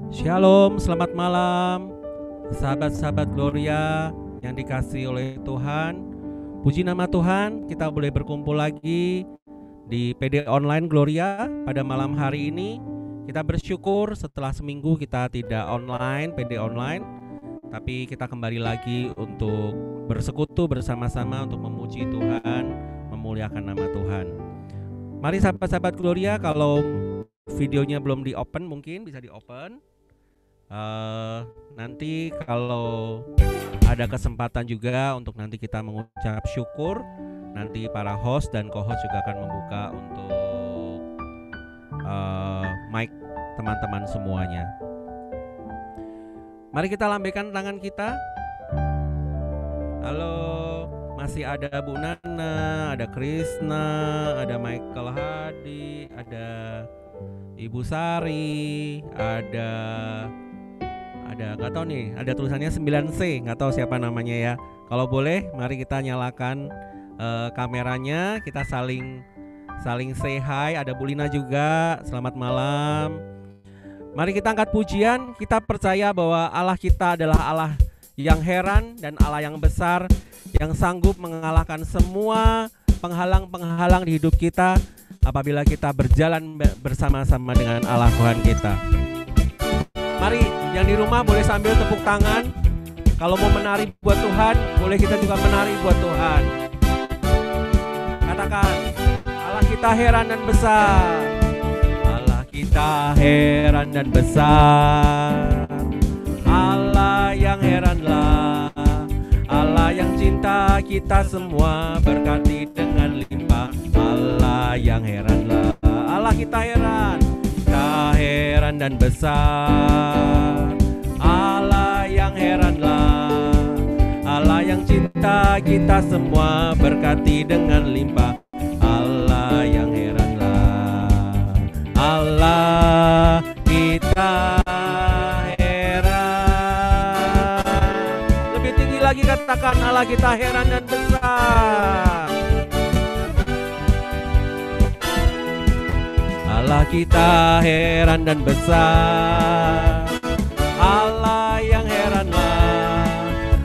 Shalom, selamat malam sahabat-sahabat Gloria yang dikasihi oleh Tuhan. Puji nama Tuhan, kita boleh berkumpul lagi di PD Online Gloria pada malam hari ini. Kita bersyukur setelah seminggu kita tidak online, PD Online, tapi kita kembali lagi untuk bersekutu bersama-sama untuk memuji Tuhan, memuliakan nama Tuhan. Mari sahabat-sahabat Gloria, kalau videonya belum di-open mungkin bisa di-open. Nanti kalau ada kesempatan juga untuk nanti kita mengucap syukur, nanti para host dan co-host juga akan membuka untuk mic teman-teman semuanya. Mari kita lambaikan tangan kita. Halo, masih ada Bu Nana, ada Krisna, ada Michael Hadi, ada Ibu Sari, ada nggak tahu nih, ada tulisannya 9C, nggak tahu siapa namanya ya. Kalau boleh, mari kita nyalakan kameranya, kita saling say hi. Ada Bu Lina juga, selamat malam. Mari kita angkat pujian. Kita percaya bahwa Allah kita adalah Allah yang heran dan Allah yang besar, yang sanggup mengalahkan semua penghalang-penghalang di hidup kita apabila kita berjalan bersama-sama dengan Allah Tuhan kita. Mari yang di rumah boleh sambil tepuk tangan. Kalau mau menari buat Tuhan, boleh kita juga menari buat Tuhan. Katakan, Allah kita heran dan besar. Allah kita heran dan besar. Allah yang heranlah. Allah yang cinta kita semua, berkati dengan limpah. Allah yang heranlah. Allah kita heran. Kita heran dan besar. Allah yang heranlah. Allah yang cinta kita semua, berkati dengan limpah. Allah yang heranlah. Allah kita heran. Lebih tinggi lagi katakan, Allah kita heran dan besar. Allah kita heran dan besar. Allah yang heranlah.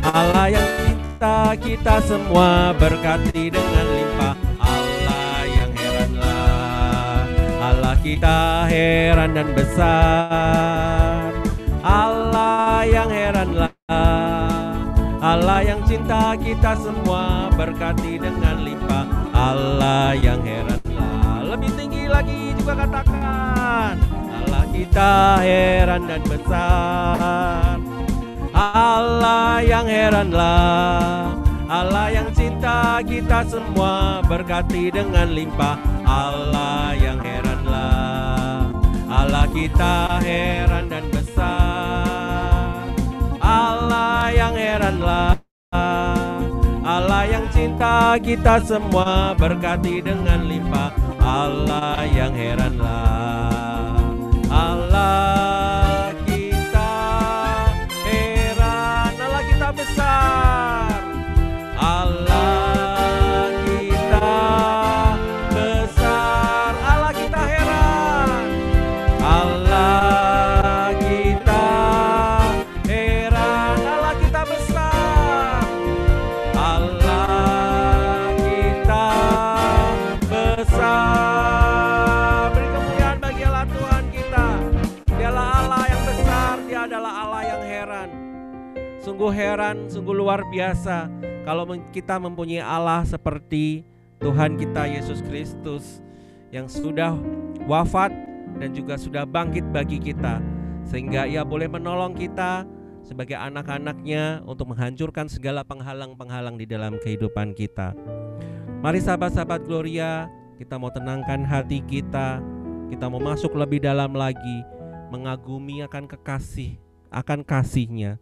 Allah yang cinta kita semua, berkati dengan limpah. Allah yang heranlah. Allah kita heran dan besar. Allah yang heranlah. Allah yang cinta kita semua, berkati dengan limpah. Allah yang heranlah. Lebih tinggi lagi juga katakan, Allah kita heran dan besar. Allah yang heranlah. Allah yang cinta kita semua, berkati dengan limpah. Allah yang heranlah. Allah kita heran dan besar. Allah yang heranlah. Allah yang cinta kita semua, berkati dengan limpah. Allah yang heranlah. Allah kita heran. Allah kita besar. Allah kita besar. Allah kita heran. Allah kita heran. Allah kita besar. Allah kita besar. Beri kemuliaan bagi Allah Tuhan kita. Dialah Allah yang besar, Dia adalah Allah yang heran. Sungguh heran, sungguh luar biasa kalau kita mempunyai Allah seperti Tuhan kita Yesus Kristus yang sudah wafat dan juga sudah bangkit bagi kita, sehingga Ia boleh menolong kita sebagai anak-anaknya untuk menghancurkan segala penghalang-penghalang di dalam kehidupan kita. Mari sahabat-sahabat Gloria, kita mau tenangkan hati kita. Kita mau masuk lebih dalam lagi, mengagumi akan kasih-Nya,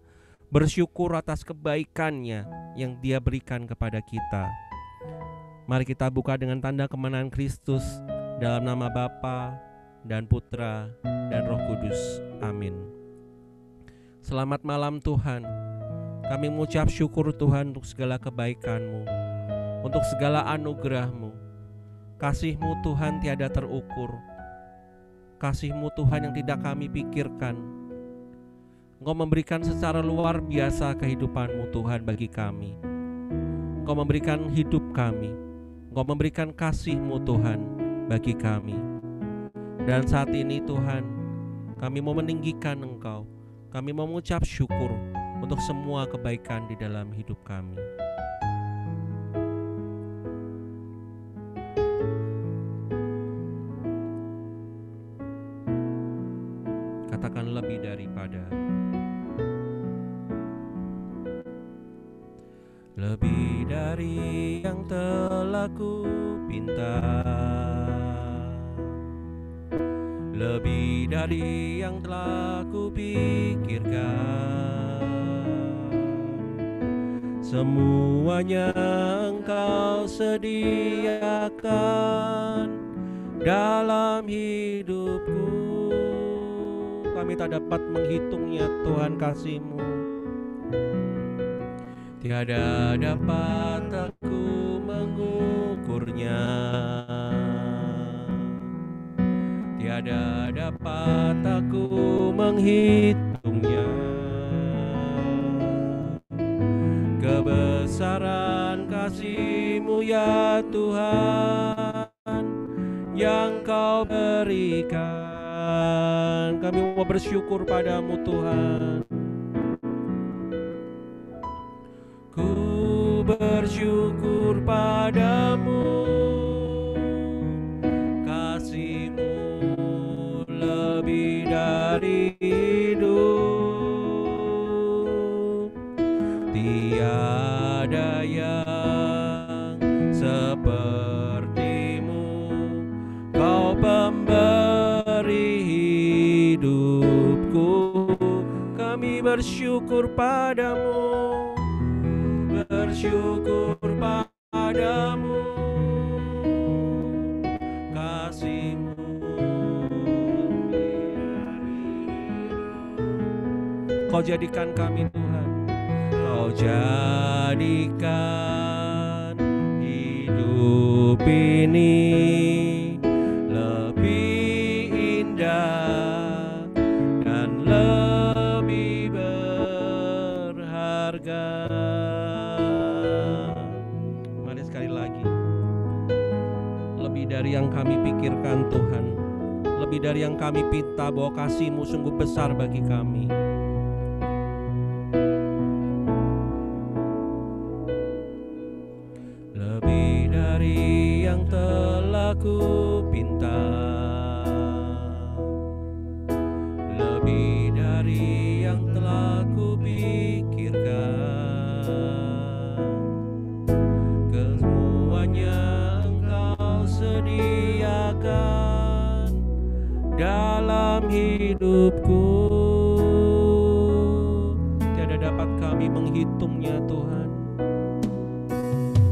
bersyukur atas kebaikannya yang Dia berikan kepada kita. Mari kita buka dengan tanda kemenangan Kristus, dalam nama Bapa dan Putra dan Roh Kudus. Amin. Selamat malam Tuhan. Kami mengucap syukur Tuhan untuk segala kebaikan-Mu, untuk segala anugerah-Mu. Kasih-Mu Tuhan tiada terukur. Kasih-Mu Tuhan yang tidak kami pikirkan, Engkau memberikan secara luar biasa kehidupan-Mu Tuhan bagi kami. Engkau memberikan hidup kami. Engkau memberikan kasih-Mu Tuhan bagi kami. Dan saat ini Tuhan, kami mau meninggikan Engkau. Kami mau mengucap syukur untuk semua kebaikan di dalam hidup kami. Katakan lebih daripada. Lebih dari yang telah ku pinta, lebih dari yang telah ku pikirkan, semuanya Engkau sediakan dalam hidupku. Kami tak dapat menghitungnya Tuhan kasih-Mu. Tiada dapat aku mengukurnya, tiada dapat aku menghitungnya. Kebesaran kasih-Mu ya Tuhan yang Kau berikan. Kami mau bersyukur padamu Tuhan. Ku bersyukur padamu, kasih-Mu lebih dari hidup. Tiada yang seperti-Mu, Kau pemberi hidupku. Kami bersyukur padamu, bersyukur padamu, kasih-Mu Kau jadikan kami Tuhan, Kau jadikan hidup ini lebih indah dan lebih berharga. Dari yang kami pikirkan Tuhan, lebih dari yang kami pinta, bahwa kasih-Mu sungguh besar bagi kami. Lebih dari yang telah ku pinta, lebih dari yang telah ku pikirkan, sediakan dalam hidupku. Tiada dapat kami menghitungnya Tuhan,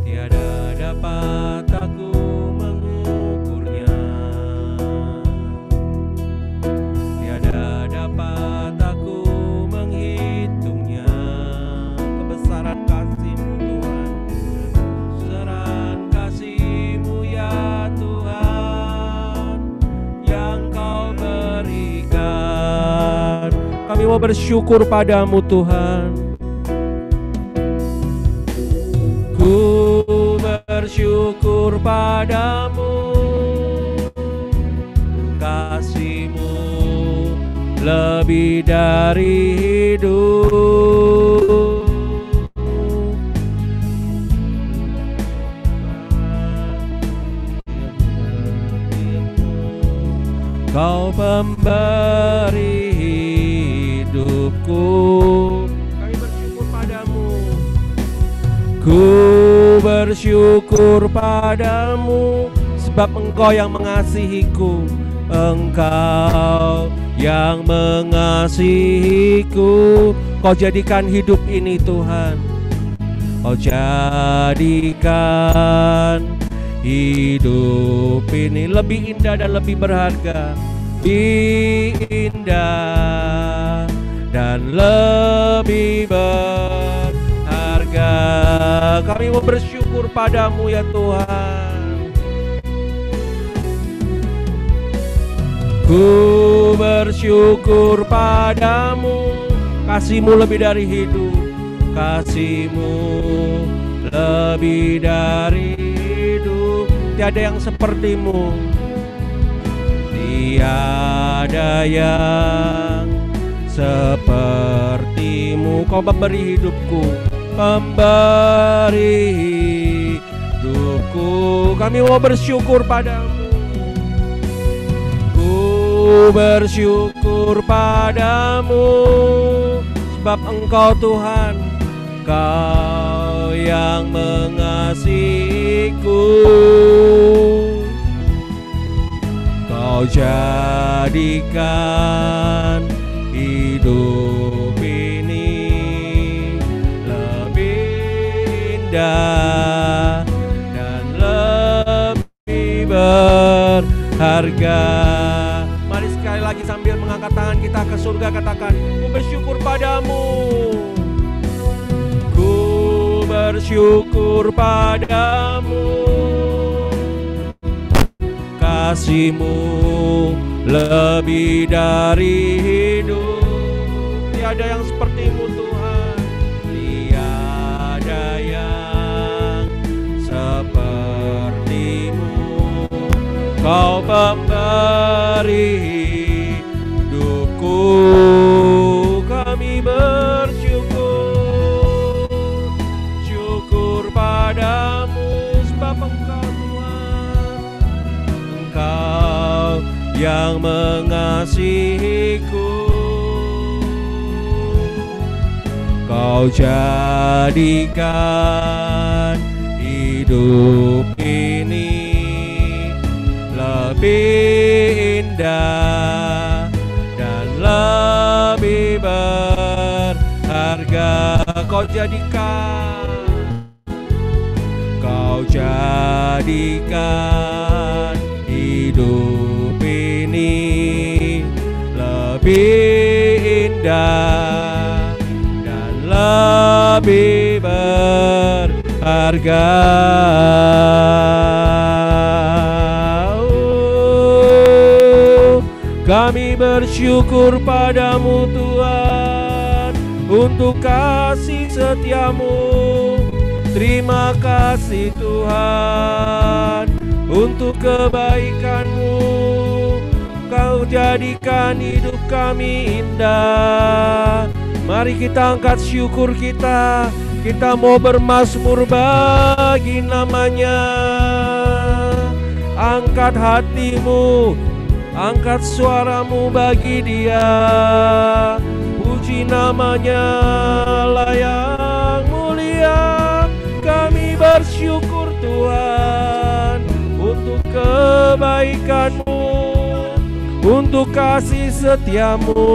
tiada dapat aku mengukurnya, tiada dapat aku menghitungnya. Kebesaran kasih-Mu Tuhan, kebesaran kasih-Mu ya Tuhan yang Kau berikan. Kami mau bersyukur padamu Tuhan. Ku bersyukur padamu, kasih-Mu lebih dari hidup. Kau pemberi hidupku. Kami bersyukur padamu. Ku bersyukur padamu, sebab Engkau yang mengasihiku. Engkau yang mengasihiku. Kau jadikan hidup ini Tuhan, Kau jadikan hidup ini lebih indah dan lebih berharga, lebih indah dan lebih berharga. Kami mau bersyukur padamu ya Tuhan. Ku bersyukur padamu, Kasih-Mu lebih dari hidup, kasih-Mu lebih dari hidup. Tiada yang seperti-Mu, tiada yang seperti-Mu. Kau memberi hidupku, memberi hidupku. Kami mau bersyukur Padamu. Ku bersyukur Padamu, sebab Engkau Tuhan, Kau yang mengasihiku. Kau jadikan hidup ini lebih indah dan lebih berharga. Mari sekali lagi sambil mengangkat tangan kita ke surga katakan, ku bersyukur Padamu. Ku bersyukur Padamu, kasih-Mu lebih dari hidup. Tiada yang seperti-Mu Tuhan, tiada yang seperti-Mu. Kau pemberi hidupku. Kami bersyukur, syukur Padamu, sebab Engkau Tuhan, Engkau yang mengasihiku. Kau jadikan hidup ini lebih indah dan lebih berharga. Kau jadikan hidup ini lebih indah dan lebih berharga. Kami bersyukur Padamu Tuhan untuk kasih setia-Mu. Terima kasih Tuhan untuk kebaikan-Mu. Kau jadikan hidup kami indah. Mari kita angkat syukur kita. Kita mau bermazmur bagi namanya. Angkat hatimu, angkat suaramu bagi Dia. Puji namanya lah yang mulia. Kami bersyukur Tuhan untuk kebaikan-Mu, untuk kasih setia-Mu,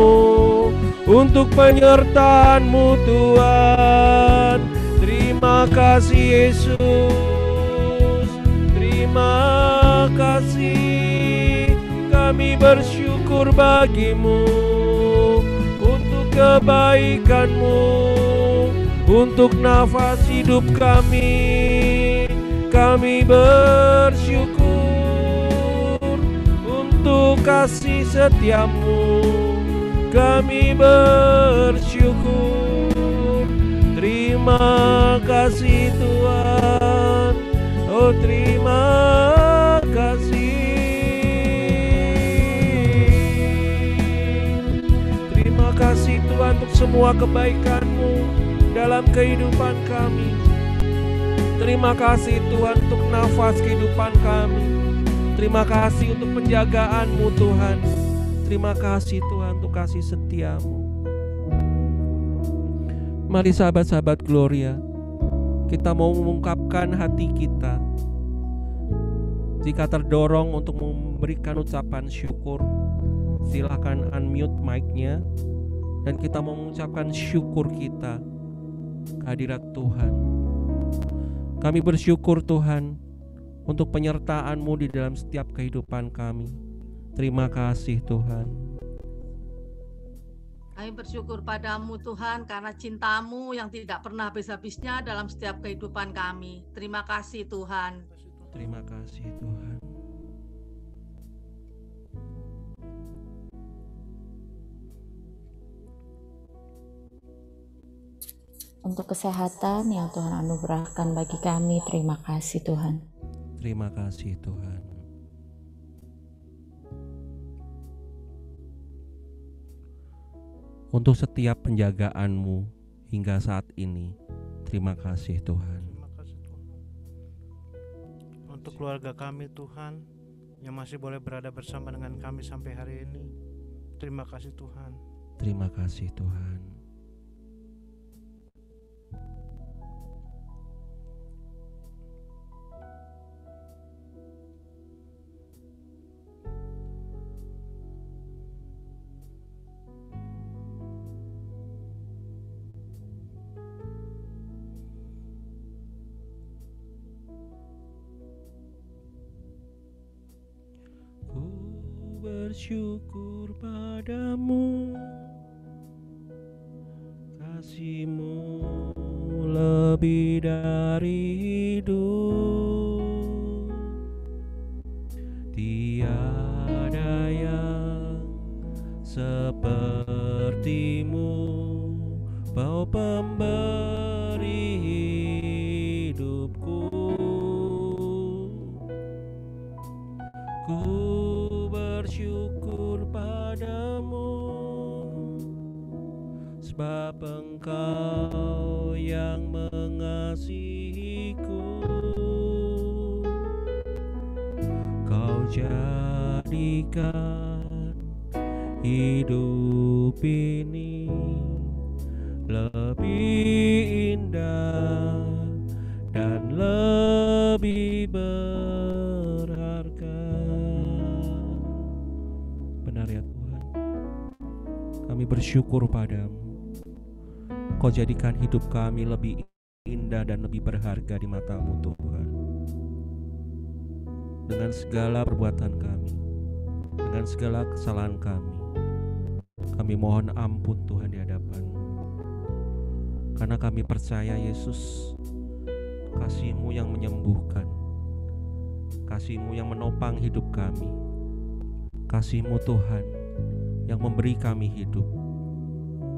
untuk penyertaan-Mu Tuhan. Terima kasih Yesus, terima kasih. Kami bersyukur bagi-Mu untuk kebaikan-Mu, untuk nafas hidup kami. Kami bersyukur untuk kasih setia-Mu. Kami bersyukur. Terima kasih Tuhan. Oh terima kasih. Terima kasih Tuhan untuk semua kebaikan-Mu dalam kehidupan kami. Terima kasih Tuhan untuk nafas kehidupan kami. Terima kasih untuk penjagaan-Mu Tuhan. Terima kasih Tuhan untuk kasih setia-Mu. Mari sahabat-sahabat Gloria, kita mau mengungkapkan hati kita. Jika terdorong untuk memberikan ucapan syukur, silakan unmute mic-nya. Dan kita mau mengucapkan syukur kita kehadirat Tuhan. Kami bersyukur Tuhan untuk penyertaan-Mu di dalam setiap kehidupan kami. Terima kasih Tuhan. Kami bersyukur Padamu Tuhan karena cinta-Mu yang tidak pernah habis-habisnya dalam setiap kehidupan kami. Terima kasih Tuhan. Terima kasih Tuhan. untuk kesehatan yang Tuhan anugerahkan bagi kami. Terima kasih Tuhan. Terima kasih Tuhan. Untuk setiap penjagaan-Mu hingga saat ini, terima kasih Tuhan. Terima kasih Tuhan. Untuk keluarga kami Tuhan, yang masih boleh berada bersama dengan kami sampai hari ini, terima kasih Tuhan. Terima kasih Tuhan. Ku bersyukur padamu, kasih-Mu lebih dari hidup. Tiada yang seperti-Mu, Bapa pemberi hidupku. Ku bersyukur padamu, sebab Engkau yang mengasihiku. Kau jadikan hidup ini lebih indah dan lebih berharga. Benar ya Tuhan, kami bersyukur padamu. Kau jadikan hidup kami lebih indah dan lebih berharga di mata-Mu Tuhan. Dengan segala perbuatan kami, dengan segala kesalahan kami mohon ampun Tuhan di hadapan-Mu. Karena kami percaya Yesus, kasih-Mu yang menyembuhkan, kasih-Mu yang menopang hidup kami, kasih-Mu Tuhan yang memberi kami hidup.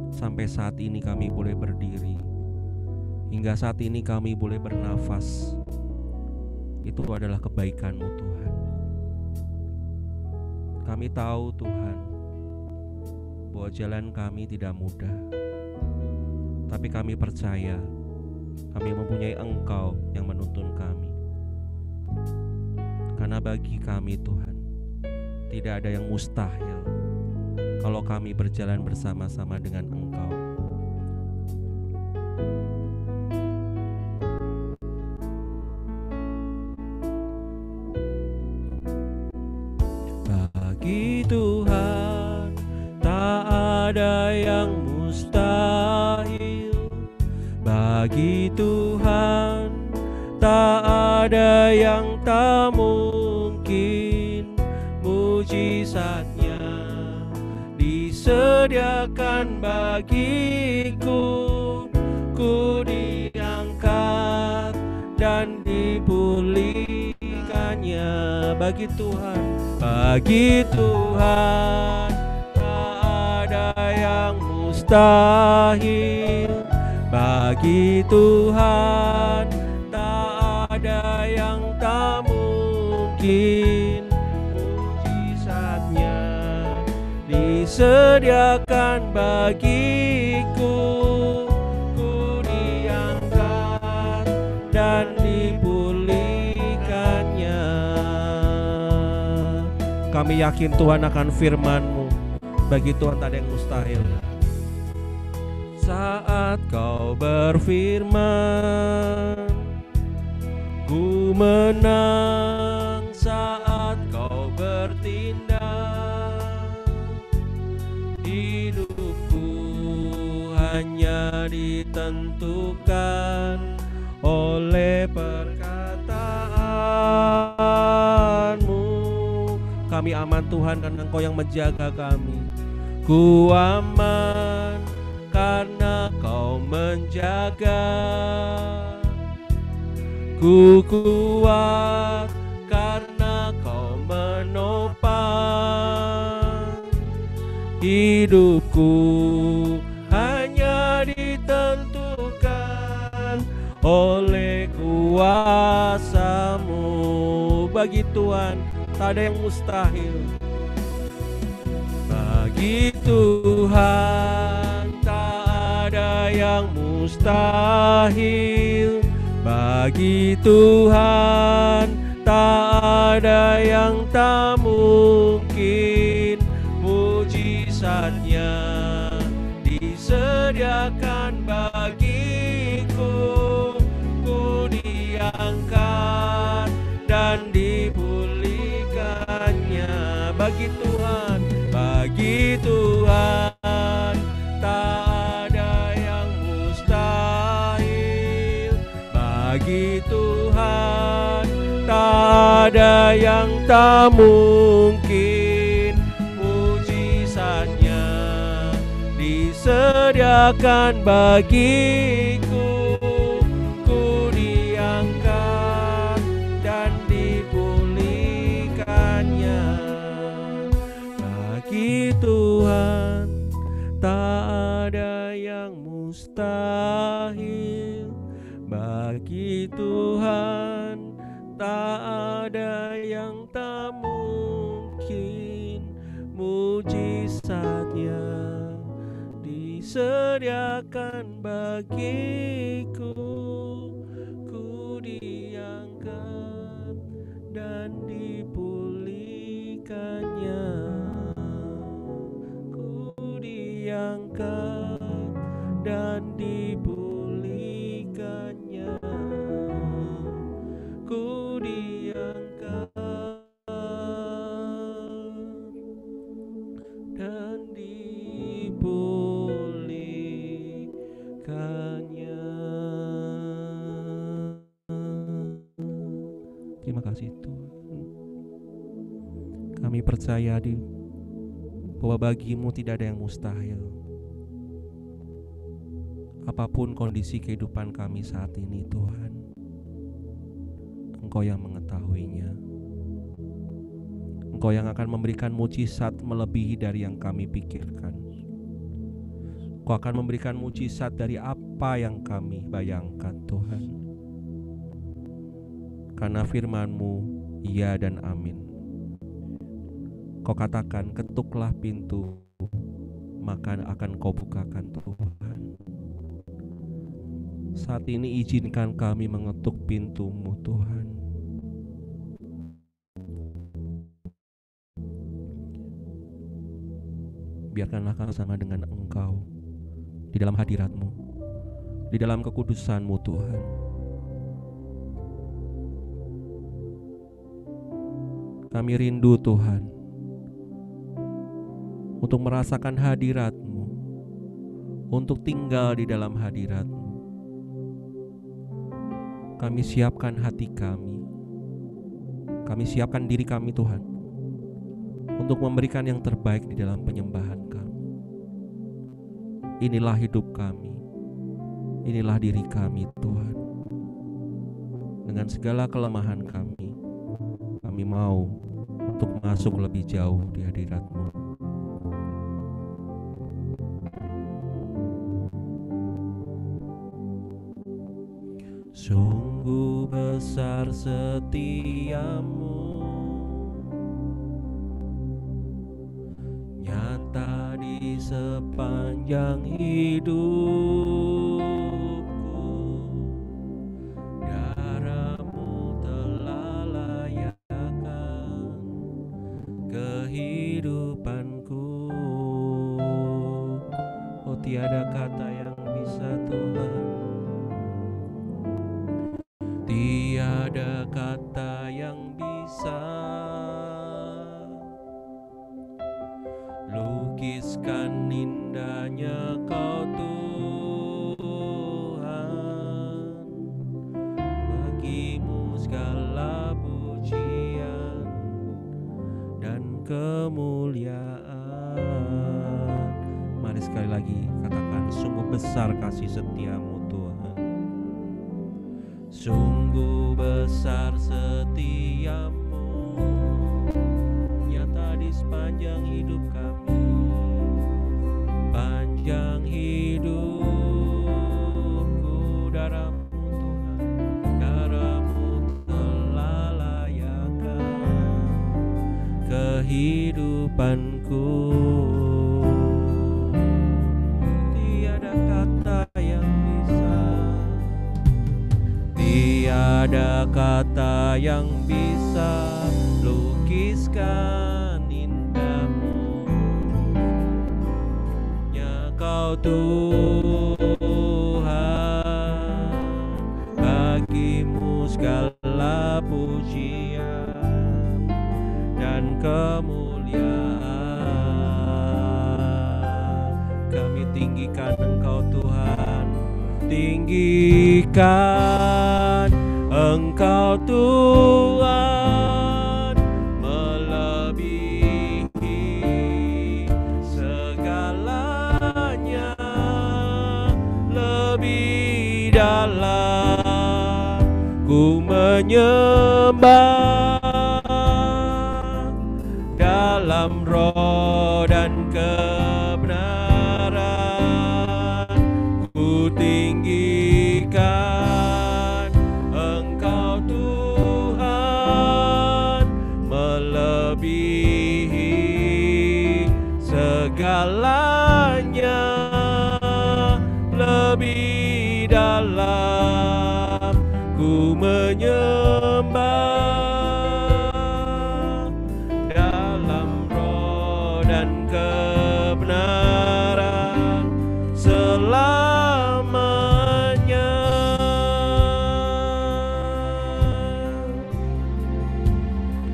Sampai saat ini kami boleh berdiri, hingga saat ini kami boleh bernafas. Itu adalah kebaikan-Mu Tuhan. Kami tahu Tuhan bahwa jalan kami tidak mudah, tapi kami percaya kami mempunyai Engkau yang menuntun kami. Karena bagi kami Tuhan, tidak ada yang mustahil kalau kami berjalan bersama-sama dengan Engkau. Bagi Tuhan tak ada yang mustahil. Bagi Tuhan tak ada yang tak mungkin. Mujizatnya disediakan bagiku. Ku diangkat dan dipulihkannya. Bagi Tuhan tak ada yang mustahil. Bagi Tuhan tak ada yang tak mungkin. Mujizatnya disediakan bagiku. Ku diangkat dan dipulihkannya. Kami yakin Tuhan akan firman-Mu. Bagi Tuhan tak ada yang mustahil. Saat Kau berfirman, ku menang. Saat Kau bertindak, hidupku hanya ditentukan oleh perkataan-Mu. Kami aman Tuhan karena Engkau yang menjaga kami. Ku aman karena Kau menjaga. Ku kuat karena Kau menopang. Hidupku hanya ditentukan oleh kuasa-Mu. Bagi Tuhan tak ada yang mustahil. Bagi Tuhan tak ada yang mustahil. Bagi Tuhan tak ada yang tak mungkin. Mujizatnya disediakan bagiku. Ku diangkat dan dipulihkannya. Bagi Tuhan tak ada yang mustahil. Bagi Tuhan tak ada yang tak mungkin. Mujizatnya disediakan bagiku. Ku diangkat dan dipulihkannya. Bagi Tuhan tak ada yang mustahil. Bagi Tuhan tak ada yang tak mungkin. Mujizatnya disediakan bagiku. Ku diangkat dan dipulihkannya. Ku diangkat dan dipulihkannya. Ku diangkat dan dipulihkannya. Terima kasih Tuhan. Kami percaya bahwa bagimu tidak ada yang mustahil. Apapun kondisi kehidupan kami saat ini Tuhan, Engkau yang mengetahuinya. Engkau yang akan memberikan mujizat melebihi dari yang kami pikirkan. Engkau akan memberikan mujizat dari apa yang kami bayangkan Tuhan. Karena firman-Mu iya dan amin. Kau katakan ketuklah pintu, maka akan Kau bukakan Tuhan. Saat ini izinkan kami mengetuk pintu-Mu Tuhan. Biarkanlah kami sama dengan Engkau di dalam hadirat-Mu, di dalam kekudusan-Mu Tuhan. Kami rindu Tuhan untuk merasakan hadirat-Mu, untuk tinggal di dalam hadirat-Mu. Kami siapkan hati kami siapkan diri kami Tuhan, untuk memberikan yang terbaik di dalam penyembahan kami. Inilah hidup kami, inilah diri kami Tuhan. Dengan segala kelemahan kami mau untuk masuk lebih jauh di hadirat-Mu. Sungguh besar setia-Mu, nyata di sepanjang hidupku. Darah-Mu telah layakkan kehidupanku. Oh, tiada kata yang bisa Tuhan, tiada kata yang bisa lukiskan indahnya Kau Tuhan. Bagimu segala pujian dan kemuliaan. Mari sekali lagi katakan, sungguh besar kasih setia-Mu Tuhan. Sungguh besar setia-Mu, nyata di sepanjang hidup kami. Panjang hidupku, darah-Mu Tuhan kehidupanku. Tiada kata yang bisa, tiada kata yang bisa lukiskan indahmu. Hanya Kau Tuhan, bagimu segala pujian dan kemuliaan. Kami tinggikan Engkau Tuhan, tinggikan Engkau Tuhan, melebihi segalanya, lebih dalam ku menyembah, dalam roh dan kebenaran ku tinggikan Engkau Tuhan, melebihi segalanya, lebih dalam ku menyembah, dalam roh dan kebenaran selamanya.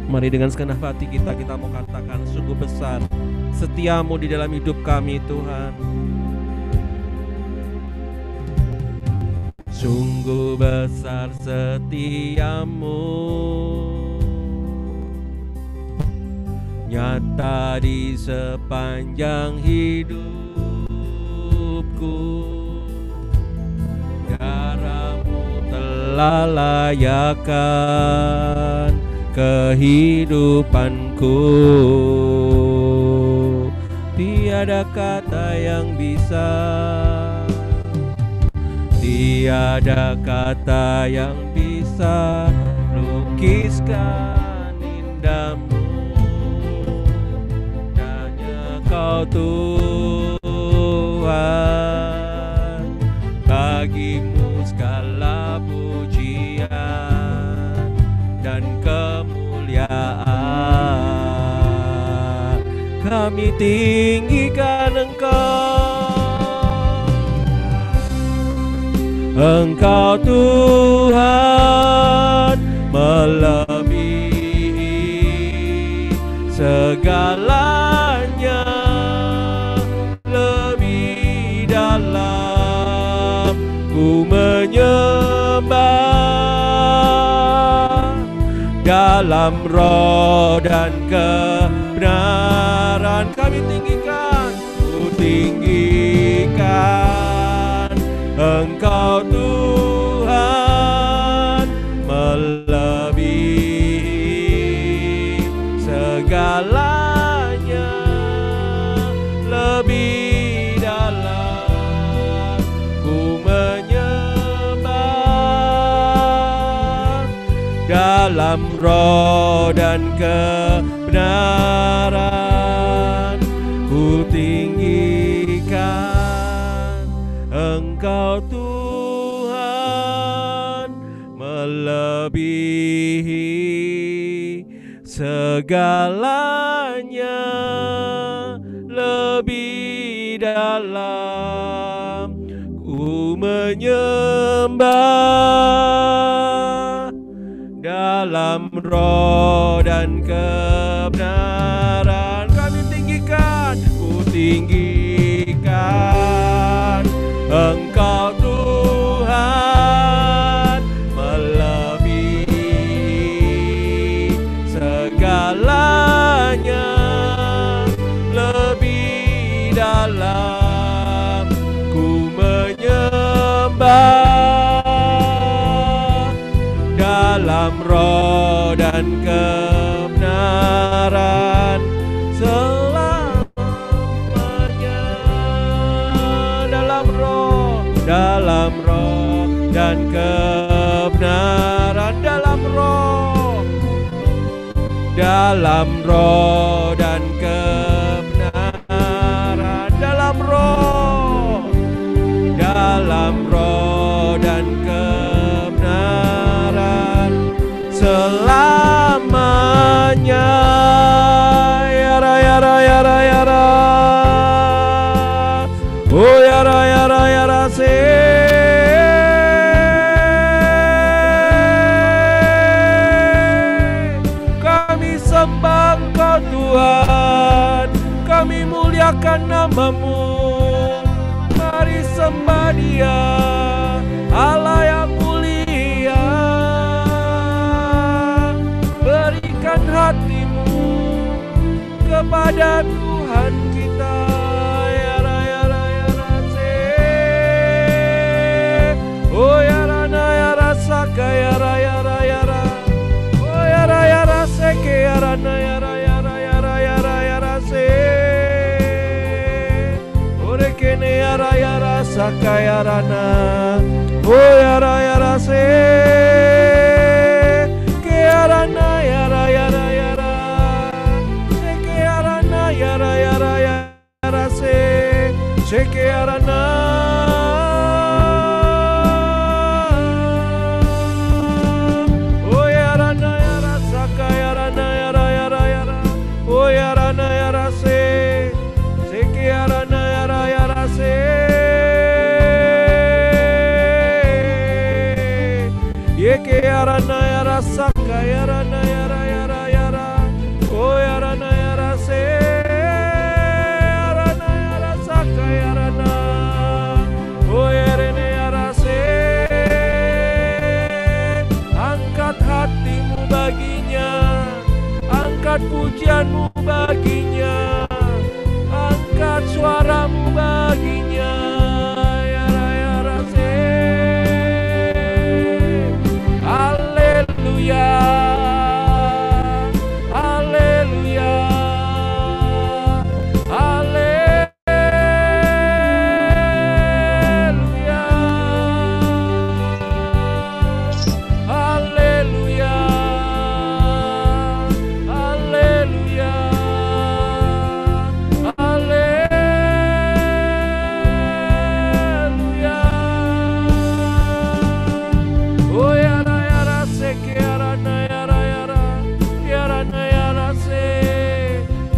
Mari dengan segenap hati kita mau katakan, sungguh besar setiamu di dalam hidup kami Tuhan. Sungguh besar setiamu, nyata di sepanjang hidupku. Darahmu telah layakkan kehidupanku. Tiada kata yang bisa, tiada kata yang bisa lukiskan indahmu. Hanya Kau Tuhan, bagimu segala pujian dan kemuliaan. Kami tinggikan Engkau Tuhan, melebihi segalanya, lebih dalam ku menyembah, dalam roh dan kebenaran kami tinggikan, ku tinggikan Engkau Tuhan, melebihi segalanya, lebih dalam ku menyembah, dalam roh dan kebenaran ku tinggikan Engkau Tuhan, melebihi segalanya, lebih dalam ku menyembah, dalam roh dan kebenaran kami tinggikan, ku tinggikan Engkau Tuhan, melebihi segalanya, lebih dalam ku menyembah, dalam roh dan kebenaran selamanya, dalam roh dan kebenaran, dalam roh dan kebenaran kami muliakan nama-Mu. Mari sembah Dia, Allah yang mulia. Berikan hatimu kepada Tuhan kita. Ya ra ya ra ya ra se. Oh ya ra na ya ra saka ya ra ya ra ya ra. Oh ya ra se ke ya ra na ya ra ya ra ya ra ya ra ya ra se. Ore kene ya ra saka ya ra na. Oh ya ra se. Ke ya ra na ya ra ya ra ya ra. Se ke ya ra na ya ra ya ra ya ra se. Se ke ya ra na. Oh ya ra na ya ra saka ya ra na ya ra ya ra ya ra. Oh ya ra na ya ra se. Se ke ya ra na ya ra se. Ye ke ya ra na ya ra saka ya ra na ya ra ya ra ya ra. Oh ya ra na ya ra se. Ya ra na ya ra saka ya ra na. Oh ya re ne ya ra se. Angkat hatimu baginya, angkat pujianmu baginya, angkat suaramu baginya. Ya ra ya ra se. Haleluya, haleluya, haleluya, haleluya, haleluya, haleluya. Oh ya ra se ke ya ra na ya ra ya ra. Ya ra na ya ra se.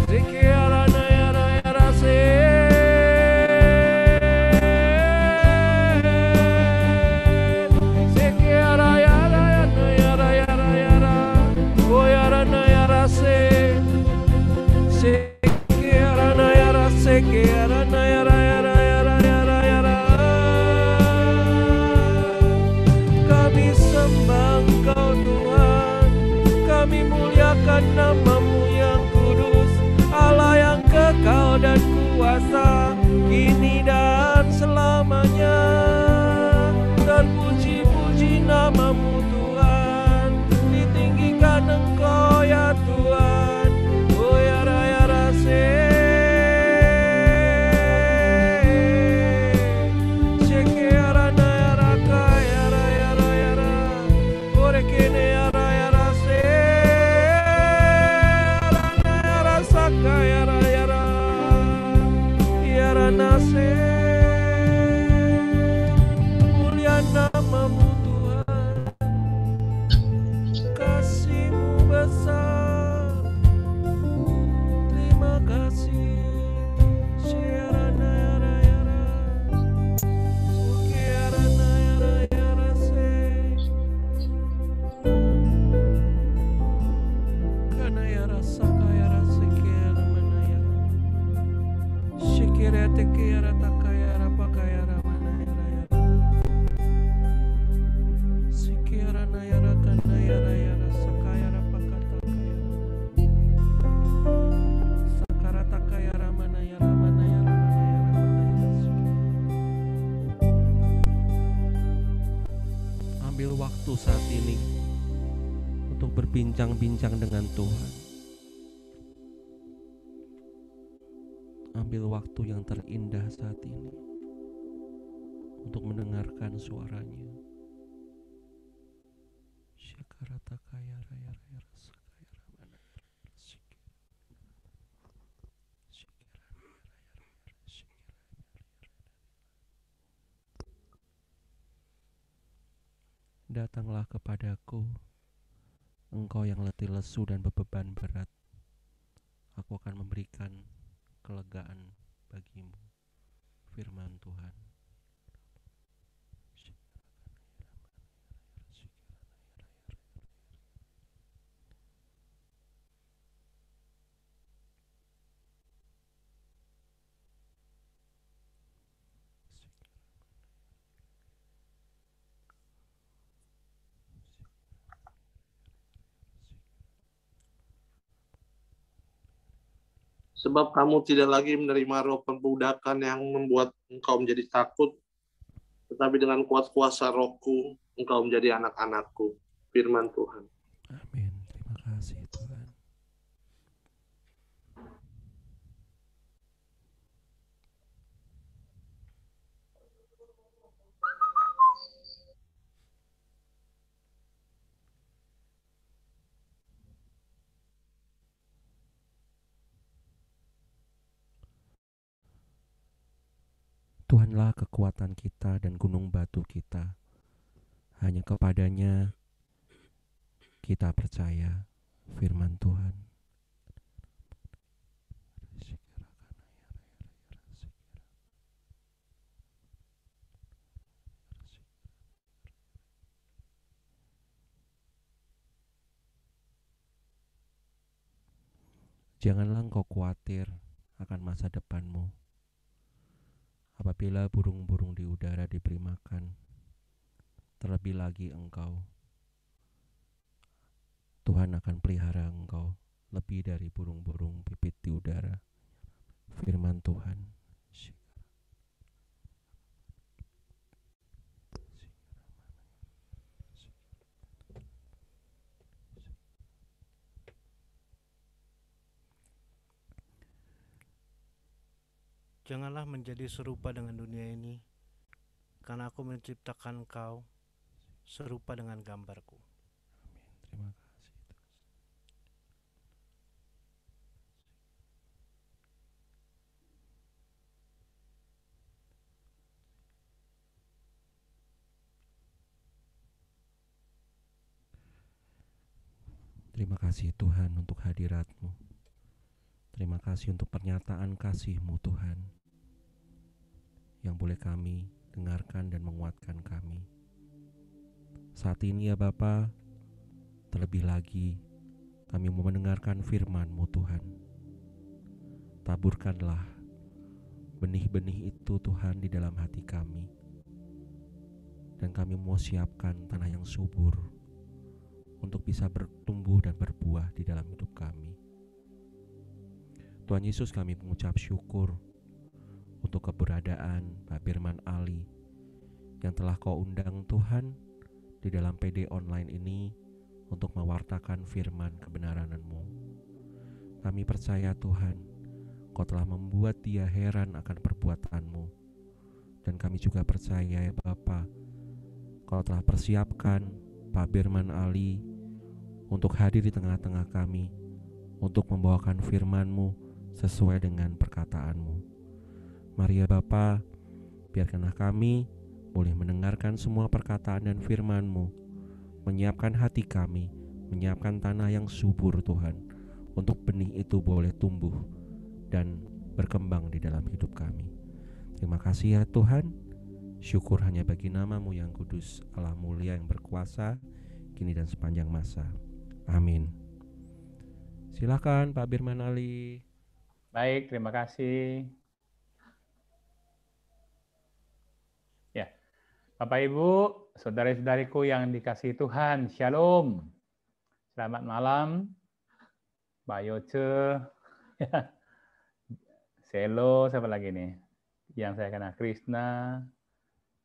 Se ke ya ra na ya ra se. Se ke ya ra na ya ra ya ra. Oh ya ra na ya ra se. Se ke ya ra na ya ra se ke ya ra na ya ra ya ra ya ra ya ra ya ra. Kami sembah Engkau Tuhan, kami muliakan nama-Mu yang kudus, Allah yang kekal dan kuasa, kini dan selamanya. Terpuji-puji nama-Mu Tuhan, ditinggikan Engkau ya Tuhan. Oh ya ra se. Se ke ya ra na ya ra ka ya ra ya ra ya ra. Ore kene ya ra se. Ya ra na ya ra saka ya ra. Ya ra na se. Mulia nama-Mu Tuhan, kasih-Mu besar. Terima kasih. Sierana yara yara. Ukiarana yara yara se. Kana yara saka yara sekiara mana yara. Shikira teke yara taka yara paka yara mana yara yara. Sikiarana yara kana yara yara saka yara paka taka yara. Sakarata kaya ramana ya ramana ya ramana ya ramana ya Yesus. Ambil waktu saat ini untuk berbincang-bincang dengan Tuhan. Ambil waktu yang terindah saat ini untuk mendengarkan suaranya. Syakarata kaya raya raya rasa kaya ramana ya ramana. Datanglah kepadaku, engkau yang letih lesu dan bebeban berat. Aku akan memberikan kelegaan bagimu. Firman Tuhan. Sebab kamu tidak lagi menerima roh perbudakan yang membuat engkau menjadi takut, tetapi dengan kuat kuasa Rohku, engkau menjadi anak-anakku. Firman Tuhan. Amin. Terima kasih Tuhan. Tuhanlah kekuatan kita dan gunung batu kita. Hanya kepadanya kita percaya. Firman Tuhan. Janganlah engkau khawatir akan masa depanmu. Apabila burung-burung di udara diberi makan, terlebih lagi engkau, Tuhan akan pelihara engkau lebih dari burung-burung pipit di udara. Firman Tuhan. Janganlah menjadi serupa dengan dunia ini, karena aku menciptakan kau serupa dengan gambarku. Amin. Terima kasih. Terima kasih Tuhan untuk hadirat-Mu. Terima kasih untuk pernyataan kasih-Mu Tuhan, yang boleh kami dengarkan dan menguatkan kami. Saat ini ya Bapa, terlebih lagi kami mau mendengarkan firman-Mu Tuhan. Taburkanlah benih-benih itu Tuhan di dalam hati kami. Dan kami mau siapkan tanah yang subur untuk bisa bertumbuh dan berbuah di dalam hidup kami. Tuhan Yesus, kami mengucap syukur untuk keberadaan Pak Firman Ali yang telah Kau undang Tuhan di dalam PD online ini untuk mewartakan firman kebenaran-Mu. Kami percaya Tuhan, Kau telah membuat dia heran akan perbuatan-Mu. Dan kami juga percaya ya Bapa, Kau telah persiapkan Pak Firman Ali untuk hadir di tengah-tengah kami, untuk membawakan firman-Mu sesuai dengan perkataan-Mu. Mari ya Bapa, biarkanlah kami boleh mendengarkan semua perkataan dan firman-Mu, menyiapkan hati kami, menyiapkan tanah yang subur Tuhan, untuk benih itu boleh tumbuh dan berkembang di dalam hidup kami. Terima kasih ya Tuhan, syukur hanya bagi nama-Mu yang kudus, Allah mulia yang berkuasa, kini dan sepanjang masa. Amin. Silakan Pak Firman Ali. Baik, terima kasih. Ya, Bapak Ibu, saudara-saudariku yang dikasihi Tuhan, Shalom. Selamat malam, Mbak Yoce, Selo, siapa lagi nih? Yang saya kenal, Krishna,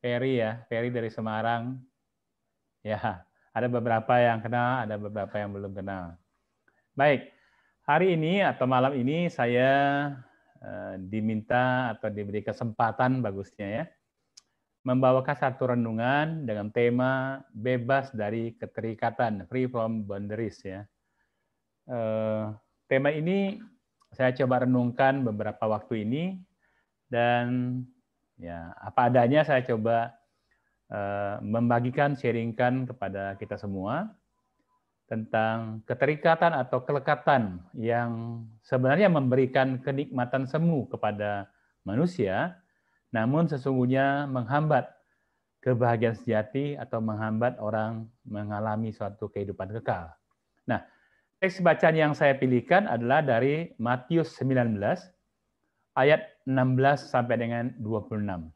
Ferry ya, Ferry dari Semarang. Ya, ada beberapa yang kenal, ada beberapa yang belum kenal. Baik. Hari ini atau malam ini saya diminta atau diberi kesempatan bagusnya ya, membawakan satu renungan dengan tema bebas dari keterikatan, free from boundaries ya. Tema ini saya coba renungkan beberapa waktu ini dan ya apa adanya saya coba membagikan, sharingkan kepada kita semua tentang keterikatan atau kelekatan yang sebenarnya memberikan kenikmatan semu kepada manusia, namun sesungguhnya menghambat kebahagiaan sejati atau menghambat orang mengalami suatu kehidupan kekal. Nah, teks bacaan yang saya pilihkan adalah dari Matius 19 ayat 16 sampai dengan 26.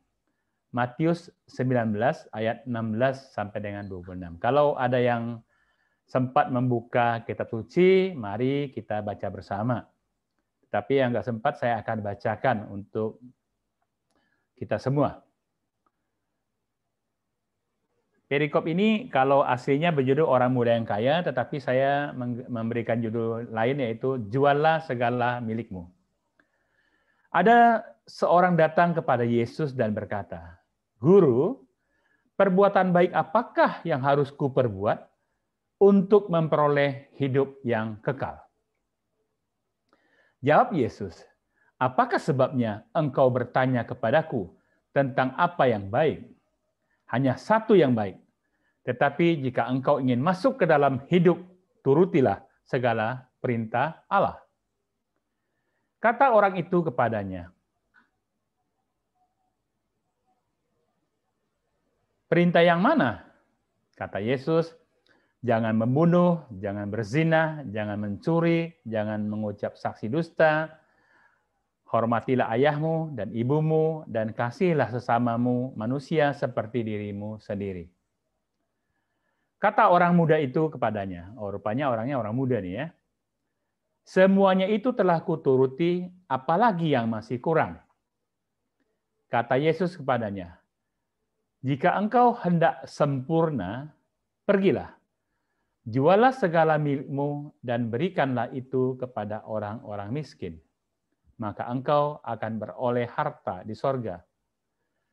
Matius 19 ayat 16 sampai dengan 26. Kalau ada yang sempat membuka kitab suci, mari kita baca bersama. Tapi yang nggak sempat saya akan bacakan untuk kita semua. Perikop ini kalau aslinya berjudul Orang Muda yang Kaya, tetapi saya memberikan judul lain yaitu Juallah segala milikmu. Ada seorang datang kepada Yesus dan berkata, "Guru, perbuatan baik apakah yang harus kuperbuat untuk memperoleh hidup yang kekal?" Jawab Yesus, "Apakah sebabnya engkau bertanya kepadaku tentang apa yang baik? Hanya satu yang baik. Tetapi jika engkau ingin masuk ke dalam hidup, turutilah segala perintah Allah." Kata orang itu kepadanya, "Perintah yang mana?" Kata Yesus, "Jangan membunuh, jangan berzina, jangan mencuri, jangan mengucap saksi dusta, hormatilah ayahmu dan ibumu, dan kasihilah sesamamu manusia seperti dirimu sendiri." Kata orang muda itu kepadanya, rupanya orangnya orang muda nih ya, "Semuanya itu telah kuturuti, apalagi yang masih kurang?" Kata Yesus kepadanya, "Jika engkau hendak sempurna, pergilah, jualah segala milikmu dan berikanlah itu kepada orang-orang miskin. Maka engkau akan beroleh harta di sorga.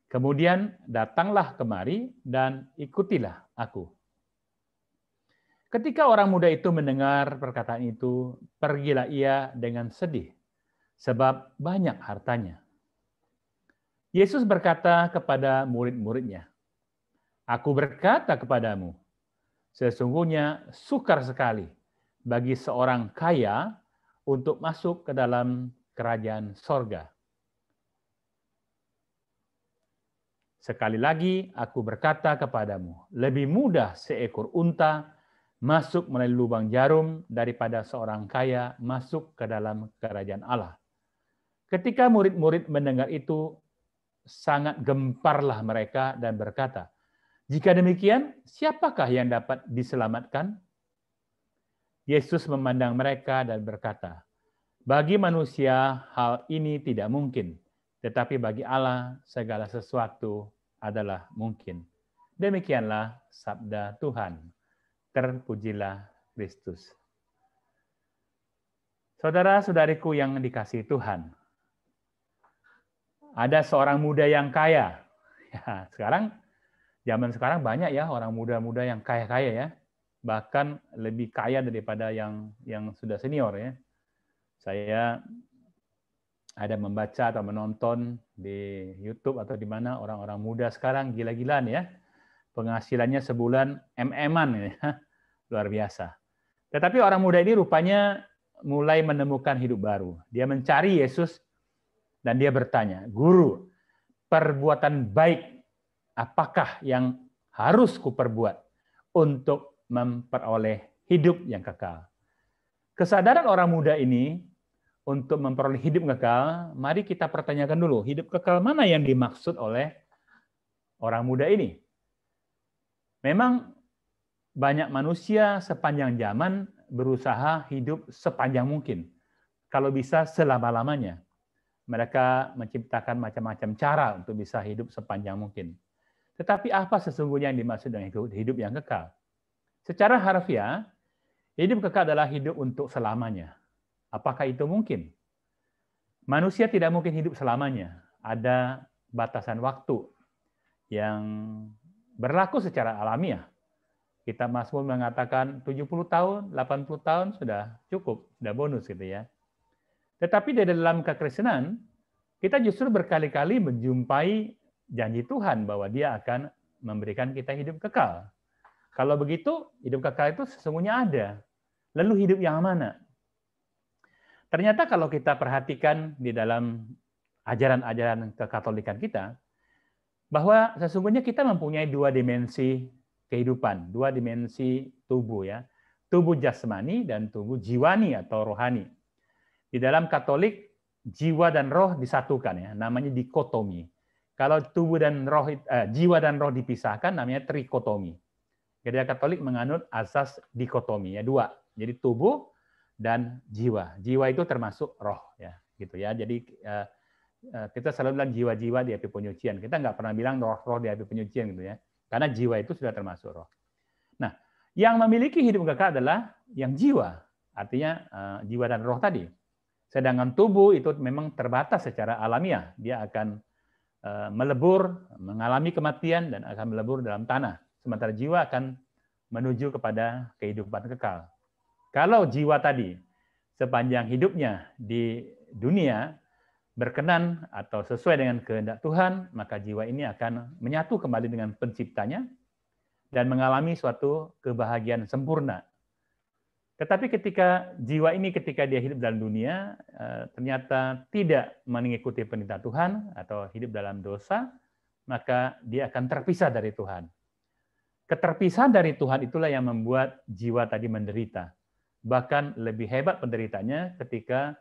Kemudian datanglah kemari dan ikutilah aku." Ketika orang muda itu mendengar perkataan itu, pergilah ia dengan sedih, sebab banyak hartanya. Yesus berkata kepada murid-muridnya, "Aku berkata kepadamu, sesungguhnya sukar sekali bagi seorang kaya untuk masuk ke dalam kerajaan sorga. Sekali lagi aku berkata kepadamu, lebih mudah seekor unta masuk melalui lubang jarum daripada seorang kaya masuk ke dalam kerajaan Allah." Ketika murid-murid mendengar itu, sangat gemparlah mereka dan berkata, "Jika demikian, siapakah yang dapat diselamatkan?" Yesus memandang mereka dan berkata, "Bagi manusia hal ini tidak mungkin, tetapi bagi Allah segala sesuatu adalah mungkin." Demikianlah sabda Tuhan. Terpujilah Kristus. Saudara-saudariku yang dikasihi Tuhan, ada seorang muda yang kaya. Ya, zaman sekarang banyak ya orang muda-muda yang kaya-kaya ya, bahkan lebih kaya daripada yang sudah senior ya. Saya ada membaca atau menonton di YouTube atau di mana orang-orang muda sekarang gila-gilaan ya. Penghasilannya sebulan MM-an ya. Luar biasa. Tetapi orang muda ini rupanya mulai menemukan hidup baru. Dia mencari Yesus dan dia bertanya, "Guru, perbuatan baik apakah yang harus kuperbuat untuk memperoleh hidup yang kekal?" Kesadaran orang muda ini untuk memperoleh hidup kekal, mari kita pertanyakan dulu, hidup kekal mana yang dimaksud oleh orang muda ini? Memang banyak manusia sepanjang zaman berusaha hidup sepanjang mungkin. Kalau bisa selama-lamanya. Mereka menciptakan macam-macam cara untuk bisa hidup sepanjang mungkin. Tetapi apa sesungguhnya yang dimaksud dengan hidup yang kekal? Secara harfiah, hidup kekal adalah hidup untuk selamanya. Apakah itu mungkin? Manusia tidak mungkin hidup selamanya. Ada batasan waktu yang berlaku secara alamiah. Kitab Mazmur mengatakan 70 tahun, 80 tahun sudah cukup, sudah bonus gitu ya. Tetapi di dalam kekristenan, kita justru berkali-kali menjumpai janji Tuhan bahwa Dia akan memberikan kita hidup kekal. Kalau begitu, hidup kekal itu sesungguhnya ada. Lalu hidup yang mana? Ternyata kalau kita perhatikan di dalam ajaran-ajaran kekatolikan kita, bahwa sesungguhnya kita mempunyai dua dimensi kehidupan, dua dimensi tubuh ya. Tubuh jasmani dan tubuh jiwani atau rohani. Di dalam Katolik, jiwa dan roh disatukan ya, namanya dikotomi. Kalau tubuh dan roh, jiwa dan roh dipisahkan, namanya trikotomi. Gereja Katolik menganut asas dikotomi ya, dua. Jadi tubuh dan jiwa. Jiwa itu termasuk roh, ya, gitu ya. Jadi kita selalu bilang jiwa-jiwa di api penyucian. Kita nggak pernah bilang roh-roh di api penyucian, gitu ya. Karena jiwa itu sudah termasuk roh. Nah, yang memiliki hidup kekal adalah yang jiwa, artinya jiwa dan roh tadi. Sedangkan tubuh itu memang terbatas secara alamiah. Dia akan melebur, mengalami kematian, dan akan melebur dalam tanah. Sementara jiwa akan menuju kepada kehidupan kekal. Kalau jiwa tadi sepanjang hidupnya di dunia berkenan atau sesuai dengan kehendak Tuhan, maka jiwa ini akan menyatu kembali dengan penciptanya dan mengalami suatu kebahagiaan sempurna. Tetapi ketika jiwa ini ketika dia hidup dalam dunia ternyata tidak mengikuti perintah Tuhan atau hidup dalam dosa, maka dia akan terpisah dari Tuhan. Keterpisahan dari Tuhan itulah yang membuat jiwa tadi menderita. Bahkan lebih hebat penderitanya ketika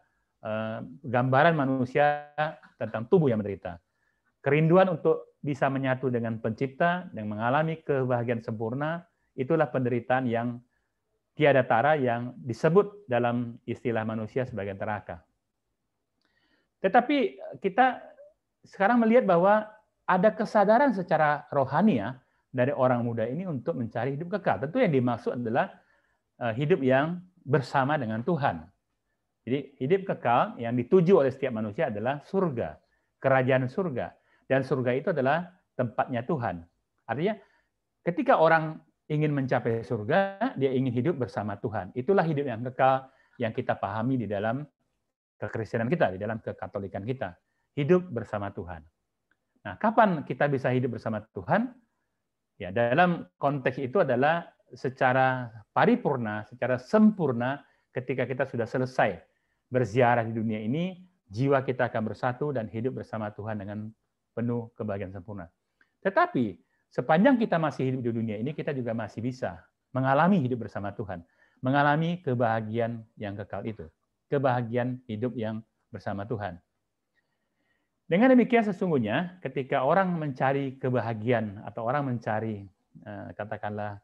gambaran manusia tentang tubuh yang menderita. Kerinduan untuk bisa menyatu dengan pencipta dan mengalami kebahagiaan sempurna, itulah penderitaan yang tiada tara yang disebut dalam istilah manusia sebagai neraka. Tetapi kita sekarang melihat bahwa ada kesadaran secara rohani ya dari orang muda ini untuk mencari hidup kekal. Tentu yang dimaksud adalah hidup yang bersama dengan Tuhan. Jadi hidup kekal yang dituju oleh setiap manusia adalah surga, kerajaan surga. Dan surga itu adalah tempatnya Tuhan. Artinya ketika orang ingin mencapai surga, dia ingin hidup bersama Tuhan. Itulah hidup yang kekal yang kita pahami di dalam kekristenan kita, di dalam kekatolikan kita. Hidup bersama Tuhan. Nah, kapan kita bisa hidup bersama Tuhan? Ya, dalam konteks itu adalah secara paripurna, secara sempurna ketika kita sudah selesai berziarah di dunia ini, jiwa kita akan bersatu dan hidup bersama Tuhan dengan penuh kebahagiaan sempurna. Tetapi sepanjang kita masih hidup di dunia ini, kita juga masih bisa mengalami hidup bersama Tuhan, mengalami kebahagiaan yang kekal itu, kebahagiaan hidup yang bersama Tuhan. Dengan demikian sesungguhnya ketika orang mencari kebahagiaan atau orang mencari katakanlah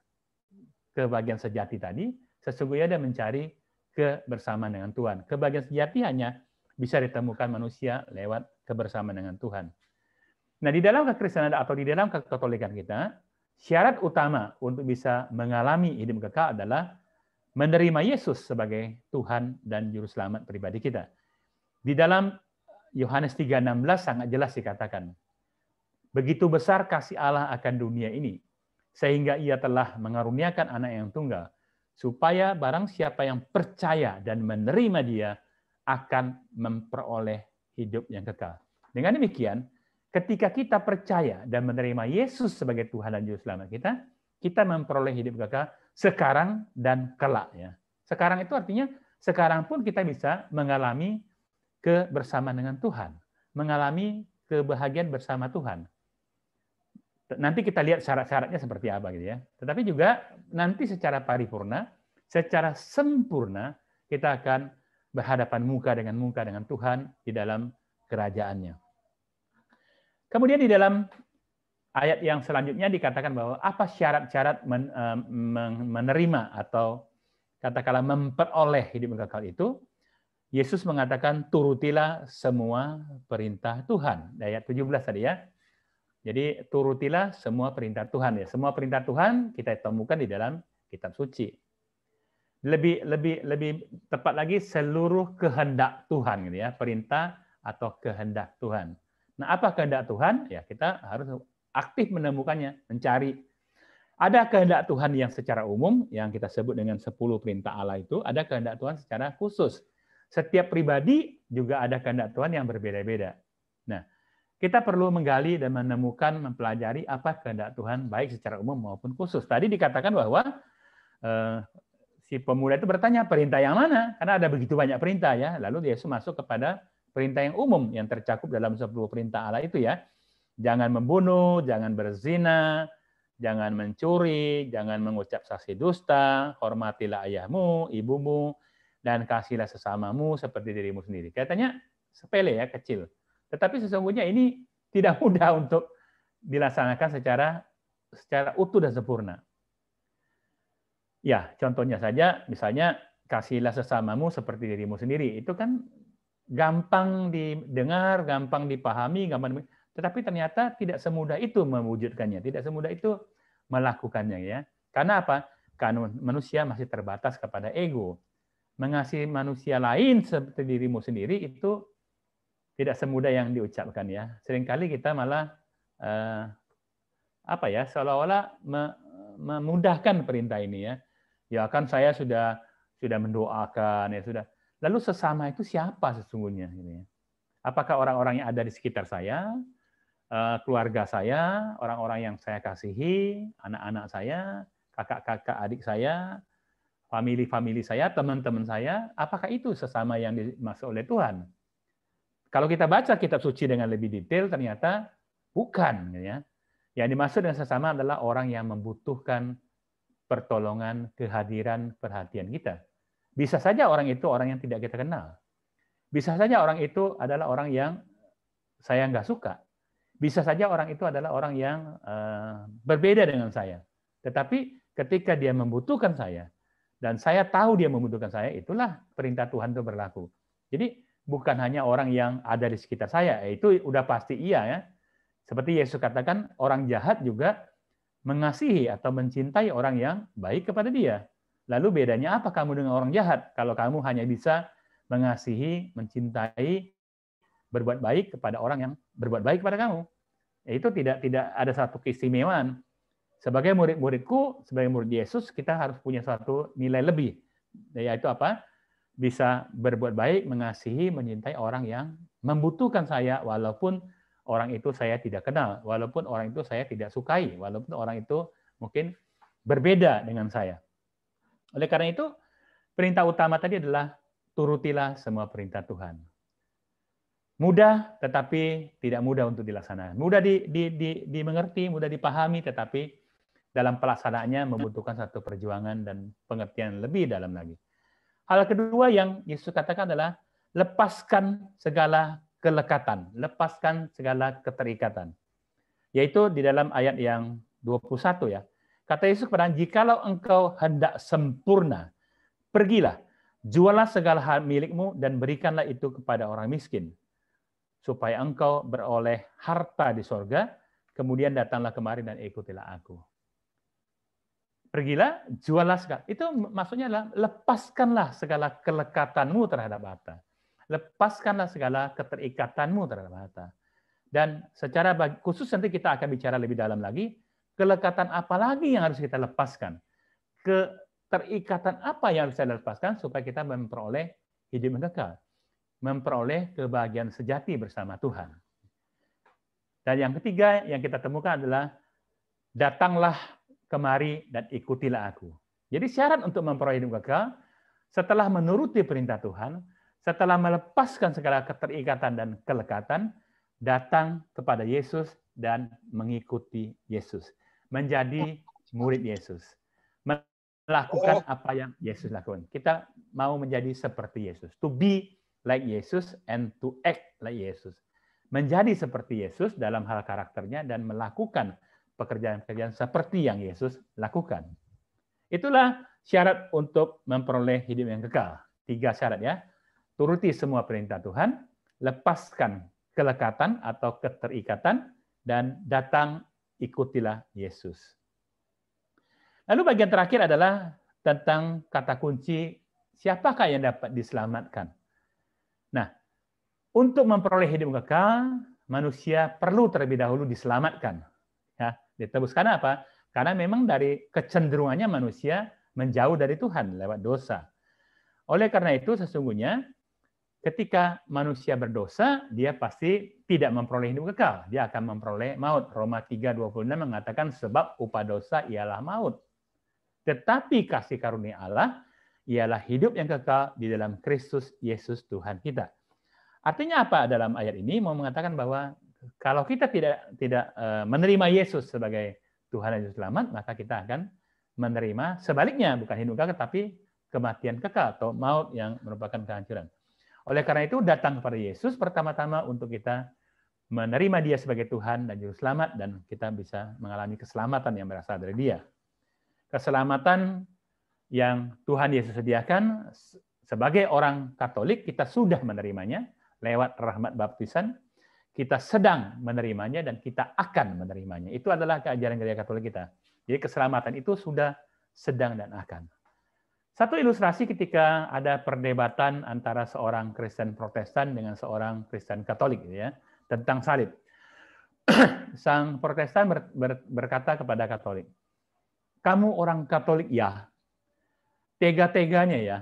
kebahagiaan sejati tadi, sesungguhnya dia mencari kebersamaan dengan Tuhan. Kebahagiaan sejati hanya bisa ditemukan manusia lewat kebersamaan dengan Tuhan. Nah, di dalam kekristenan atau di dalam kekatolikan kita, syarat utama untuk bisa mengalami hidup kekal adalah menerima Yesus sebagai Tuhan dan Juru Selamat pribadi kita. Di dalam Yohanes 3:16 sangat jelas dikatakan, begitu besar kasih Allah akan dunia ini, sehingga ia telah mengaruniakan anak yang tunggal, supaya barang siapa yang percaya dan menerima dia akan memperoleh hidup yang kekal. Dengan demikian, ketika kita percaya dan menerima Yesus sebagai Tuhan dan Juru Selamat kita, kita memperoleh hidup kekal sekarang dan kelak. Ya. Sekarang itu artinya sekarang pun kita bisa mengalami kebersamaan dengan Tuhan, mengalami kebahagiaan bersama Tuhan. Nanti kita lihat syarat-syaratnya seperti apa gitu ya. Tetapi juga nanti secara paripurna, secara sempurna kita akan berhadapan muka dengan Tuhan di dalam kerajaannya. Kemudian di dalam ayat yang selanjutnya dikatakan bahwa apa syarat-syarat menerima atau katakanlah memperoleh hidup kekal itu. Yesus mengatakan turutilah semua perintah Tuhan. Ayat 17 tadi ya. Jadi turutilah semua perintah Tuhan ya. Semua perintah Tuhan kita temukan di dalam kitab suci. Lebih tepat lagi seluruh kehendak Tuhan gitu ya, perintah atau kehendak Tuhan. Nah, apa kehendak Tuhan? Ya, kita harus aktif menemukannya, mencari. Ada kehendak Tuhan yang secara umum yang kita sebut dengan 10 perintah Allah itu, ada kehendak Tuhan secara khusus. Setiap pribadi juga ada kehendak Tuhan yang berbeda-beda. Nah, kita perlu menggali dan menemukan, mempelajari apa kehendak Tuhan baik secara umum maupun khusus. Tadi dikatakan bahwa si pemuda itu bertanya perintah yang mana? Karena ada begitu banyak perintah ya. Lalu Yesus masuk kepada perintah yang umum yang tercakup dalam 10 perintah Allah itu ya. Jangan membunuh, jangan berzina, jangan mencuri, jangan mengucap saksi dusta, hormatilah ayahmu, ibumu, dan kasihlah sesamamu seperti dirimu sendiri. Katanya sepele ya, kecil. Tetapi sesungguhnya ini tidak mudah untuk dilaksanakan secara utuh dan sempurna. Ya, contohnya saja, misalnya kasihilah sesamamu seperti dirimu sendiri. Itu kan gampang didengar, gampang dipahami, tetapi ternyata tidak semudah itu mewujudkannya, tidak semudah itu melakukannya ya. Karena apa? Karena manusia masih terbatas kepada ego. Mengasihi manusia lain seperti dirimu sendiri itu tidak semudah yang diucapkan ya. Seringkali kita malah seolah-olah memudahkan perintah ini ya. Ya kan saya sudah mendoakan ya sudah. Lalu sesama itu siapa sesungguhnya? Apakah orang-orang yang ada di sekitar saya, keluarga saya, orang-orang yang saya kasihi, anak-anak saya, kakak-kakak adik saya, family saya, teman-teman saya, apakah itu sesama yang dimaksud oleh Tuhan? Kalau kita baca kitab suci dengan lebih detail, ternyata bukan. Ya. Yang dimaksud dengan sesama adalah orang yang membutuhkan pertolongan, kehadiran, perhatian kita. Bisa saja orang itu orang yang tidak kita kenal. Bisa saja orang itu adalah orang yang saya nggak suka. Bisa saja orang itu adalah orang yang berbeda dengan saya. Tetapi ketika dia membutuhkan saya, dan saya tahu dia membutuhkan saya, itulah perintah Tuhan itu berlaku. Jadi bukan hanya orang yang ada di sekitar saya, itu udah pasti iya ya. Seperti Yesus katakan, orang jahat juga mengasihi atau mencintai orang yang baik kepada dia. Lalu bedanya apa kamu dengan orang jahat? Kalau kamu hanya bisa mengasihi, mencintai, berbuat baik kepada orang yang berbuat baik kepada kamu. Itu tidak ada satu keistimewaan. Sebagai murid-muridku, sebagai murid Yesus, kita harus punya suatu nilai lebih. Yaitu apa? Bisa berbuat baik, mengasihi, mencintai orang yang membutuhkan saya, walaupun orang itu saya tidak kenal, walaupun orang itu saya tidak sukai, walaupun orang itu mungkin berbeda dengan saya. Oleh karena itu, perintah utama tadi adalah turutilah semua perintah Tuhan. Mudah, tetapi tidak mudah untuk dilaksanakan. Mudah dimengerti, mudah dipahami, tetapi dalam pelaksanaannya membutuhkan satu perjuangan dan pengertian lebih dalam lagi. Hal kedua yang Yesus katakan adalah lepaskan segala kelekatan, lepaskan segala keterikatan. Yaitu di dalam ayat yang 21 ya. Kata Yesus kepada, jikalau engkau hendak sempurna, pergilah, jualah segala hal milikmu dan berikanlah itu kepada orang miskin, supaya engkau beroleh harta di sorga, kemudian datanglah kemari dan ikutilah aku. Pergilah, jualah segala. Itu maksudnya adalah lepaskanlah segala kelekatanmu terhadap harta. Lepaskanlah segala keterikatanmu terhadap harta. Dan secara khusus nanti kita akan bicara lebih dalam lagi, kelekatan apa lagi yang harus kita lepaskan? Keterikatan apa yang harus kita lepaskan supaya kita memperoleh hidup yang kekal? Memperoleh kebahagiaan sejati bersama Tuhan. Dan yang ketiga yang kita temukan adalah datanglah kemari dan ikutilah aku. Jadi syarat untuk memperoleh hidup kekal, setelah menuruti perintah Tuhan, setelah melepaskan segala keterikatan dan kelekatan, datang kepada Yesus dan mengikuti Yesus. Menjadi murid Yesus. Melakukan apa yang Yesus lakukan. Kita mau menjadi seperti Yesus. To be like Jesus and to act like Jesus. Menjadi seperti Yesus dalam hal karakternya dan melakukan pekerjaan-pekerjaan seperti yang Yesus lakukan. Itulah syarat untuk memperoleh hidup yang kekal. 3 syarat ya. Turuti semua perintah Tuhan, lepaskan kelekatan atau keterikatan, dan datang ikutilah Yesus. Lalu bagian terakhir adalah tentang kata kunci, siapakah yang dapat diselamatkan? Nah, untuk memperoleh hidup kekal, manusia perlu terlebih dahulu diselamatkan. Ya, ditebus karena apa? Karena memang dari kecenderungannya manusia menjauh dari Tuhan lewat dosa. Oleh karena itu sesungguhnya ketika manusia berdosa, dia pasti tidak memperoleh hidup kekal. Dia akan memperoleh maut. Roma 3:26 mengatakan sebab upah dosa ialah maut. Tetapi kasih karunia Allah ialah hidup yang kekal di dalam Kristus Yesus Tuhan kita. Artinya apa dalam ayat ini? Mau mengatakan bahwa kalau kita tidak menerima Yesus sebagai Tuhan dan Juru Selamat, maka kita akan menerima sebaliknya, bukan hidup kekal, tapi kematian kekal atau maut yang merupakan kehancuran. Oleh karena itu datang kepada Yesus pertama-tama untuk kita menerima Dia sebagai Tuhan dan Juru Selamat, dan kita bisa mengalami keselamatan yang berasal dari Dia. Keselamatan yang Tuhan Yesus sediakan sebagai orang Katolik, kita sudah menerimanya lewat rahmat baptisan, kita sedang menerimanya dan kita akan menerimanya. Itu adalah keajaran gereja Katolik kita. Jadi keselamatan itu sudah, sedang, dan akan. Satu ilustrasi ketika ada perdebatan antara seorang Kristen Protestan dengan seorang Kristen Katolik, ya, tentang salib. Sang Protestan berkata kepada Katolik, "Kamu orang Katolik ya, tega-teganya ya,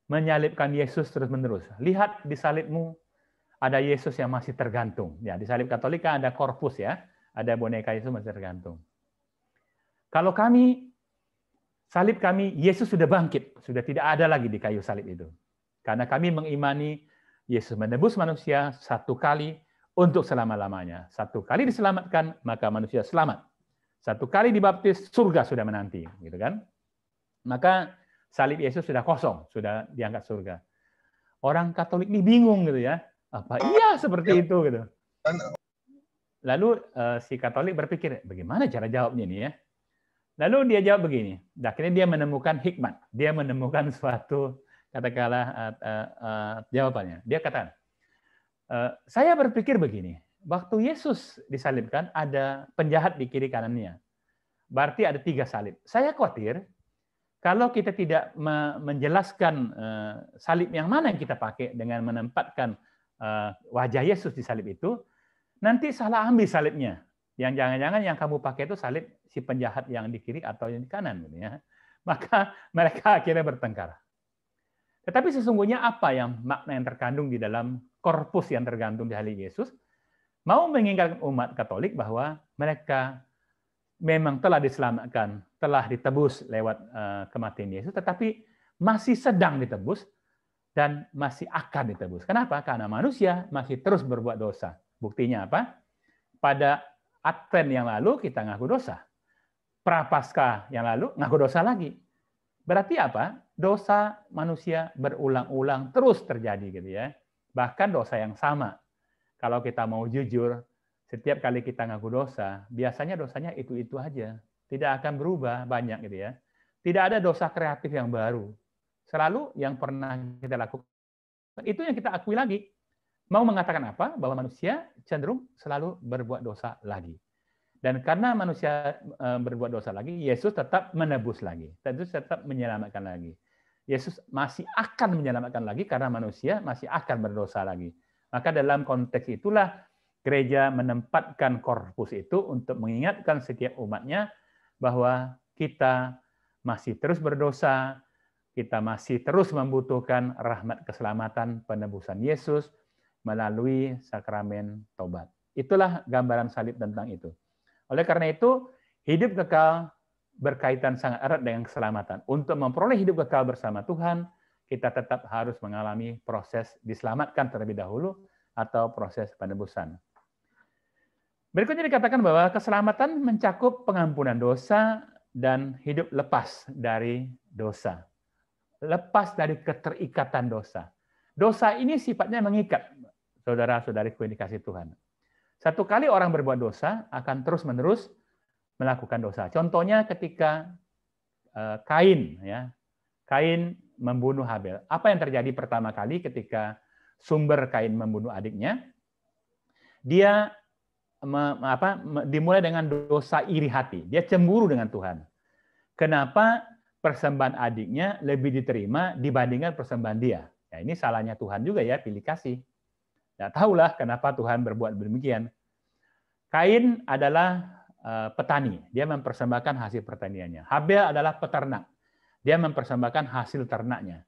menyalibkan Yesus terus-menerus. Lihat di salibmu ada Yesus yang masih tergantung." Ya, di salib Katolik kan ada korpus ya, ada boneka Yesus masih tergantung. Kalau kami, salib kami, Yesus sudah bangkit, sudah tidak ada lagi di kayu salib itu. Karena kami mengimani Yesus menebus manusia satu kali untuk selama-lamanya. Satu kali diselamatkan, maka manusia selamat. Satu kali dibaptis, surga sudah menanti, gitu kan? Maka salib Yesus sudah kosong, sudah diangkat surga. Orang Katolik ini bingung gitu ya. Apa iya seperti itu gitu. Lalu si Katolik berpikir, bagaimana cara jawabnya ini ya? Lalu dia jawab begini. Akhirnya dia menemukan hikmat. Dia menemukan suatu katakanlah jawabannya. Dia katakan, saya berpikir begini. Waktu Yesus disalibkan ada penjahat di kiri kanannya. Berarti ada 3 salib. Saya khawatir kalau kita tidak menjelaskan salib yang mana yang kita pakai dengan menempatkan wajah Yesus di salib itu, nanti salah ambil salibnya. Yang jangan-jangan yang kamu pakai itu salib si penjahat yang di kiri atau yang di kanan, gitu ya. Maka mereka akhirnya bertengkar. Tetapi sesungguhnya apa yang makna yang terkandung di dalam korpus yang tergantung di salib Yesus? Mau mengingatkan umat Katolik bahwa mereka memang telah diselamatkan, telah ditebus lewat kematian Yesus, tetapi masih sedang ditebus dan masih akan ditebus. Kenapa? Karena manusia masih terus berbuat dosa. Buktinya apa? Pada Advent yang lalu kita ngaku dosa. Prapaskah yang lalu ngaku dosa lagi. Berarti apa? Dosa manusia berulang-ulang terus terjadi gitu ya. Bahkan dosa yang sama. Kalau kita mau jujur, setiap kali kita ngaku dosa, biasanya dosanya itu-itu aja. Tidak akan berubah banyak gitu ya. Tidak ada dosa kreatif yang baru. Selalu yang pernah kita lakukan, itu yang kita akui lagi. Mau mengatakan apa? Bahwa manusia cenderung selalu berbuat dosa lagi. Dan karena manusia berbuat dosa lagi, Yesus tetap menebus lagi. Yesus tetap menyelamatkan lagi. Yesus masih akan menyelamatkan lagi karena manusia masih akan berdosa lagi. Maka dalam konteks itulah gereja menempatkan korpus itu untuk mengingatkan setiap umatnya bahwa kita masih terus berdosa, kita masih terus membutuhkan rahmat keselamatan penebusan Yesus melalui sakramen tobat. Itulah gambaran salib tentang itu. Oleh karena itu, hidup kekal berkaitan sangat erat dengan keselamatan. Untuk memperoleh hidup kekal bersama Tuhan, kita tetap harus mengalami proses diselamatkan terlebih dahulu atau proses penebusan. Berikutnya dikatakan bahwa keselamatan mencakup pengampunan dosa dan hidup lepas dari dosa. Lepas dari keterikatan dosa. Dosa ini sifatnya mengikat, saudara-saudariku yang dikasihi Tuhan. Satu kali orang berbuat dosa, akan terus-menerus melakukan dosa. Contohnya ketika Kain membunuh Habel. Apa yang terjadi pertama kali ketika sumber Kain membunuh adiknya? Dia dimulai dengan dosa iri hati. Dia cemburu dengan Tuhan. Kenapa persembahan adiknya lebih diterima dibandingkan persembahan dia? Ya, ini salahnya Tuhan juga ya, pilih kasih. Tidak tahulah kenapa Tuhan berbuat demikian. Kain adalah petani, dia mempersembahkan hasil pertaniannya. Habel adalah peternak, dia mempersembahkan hasil ternaknya.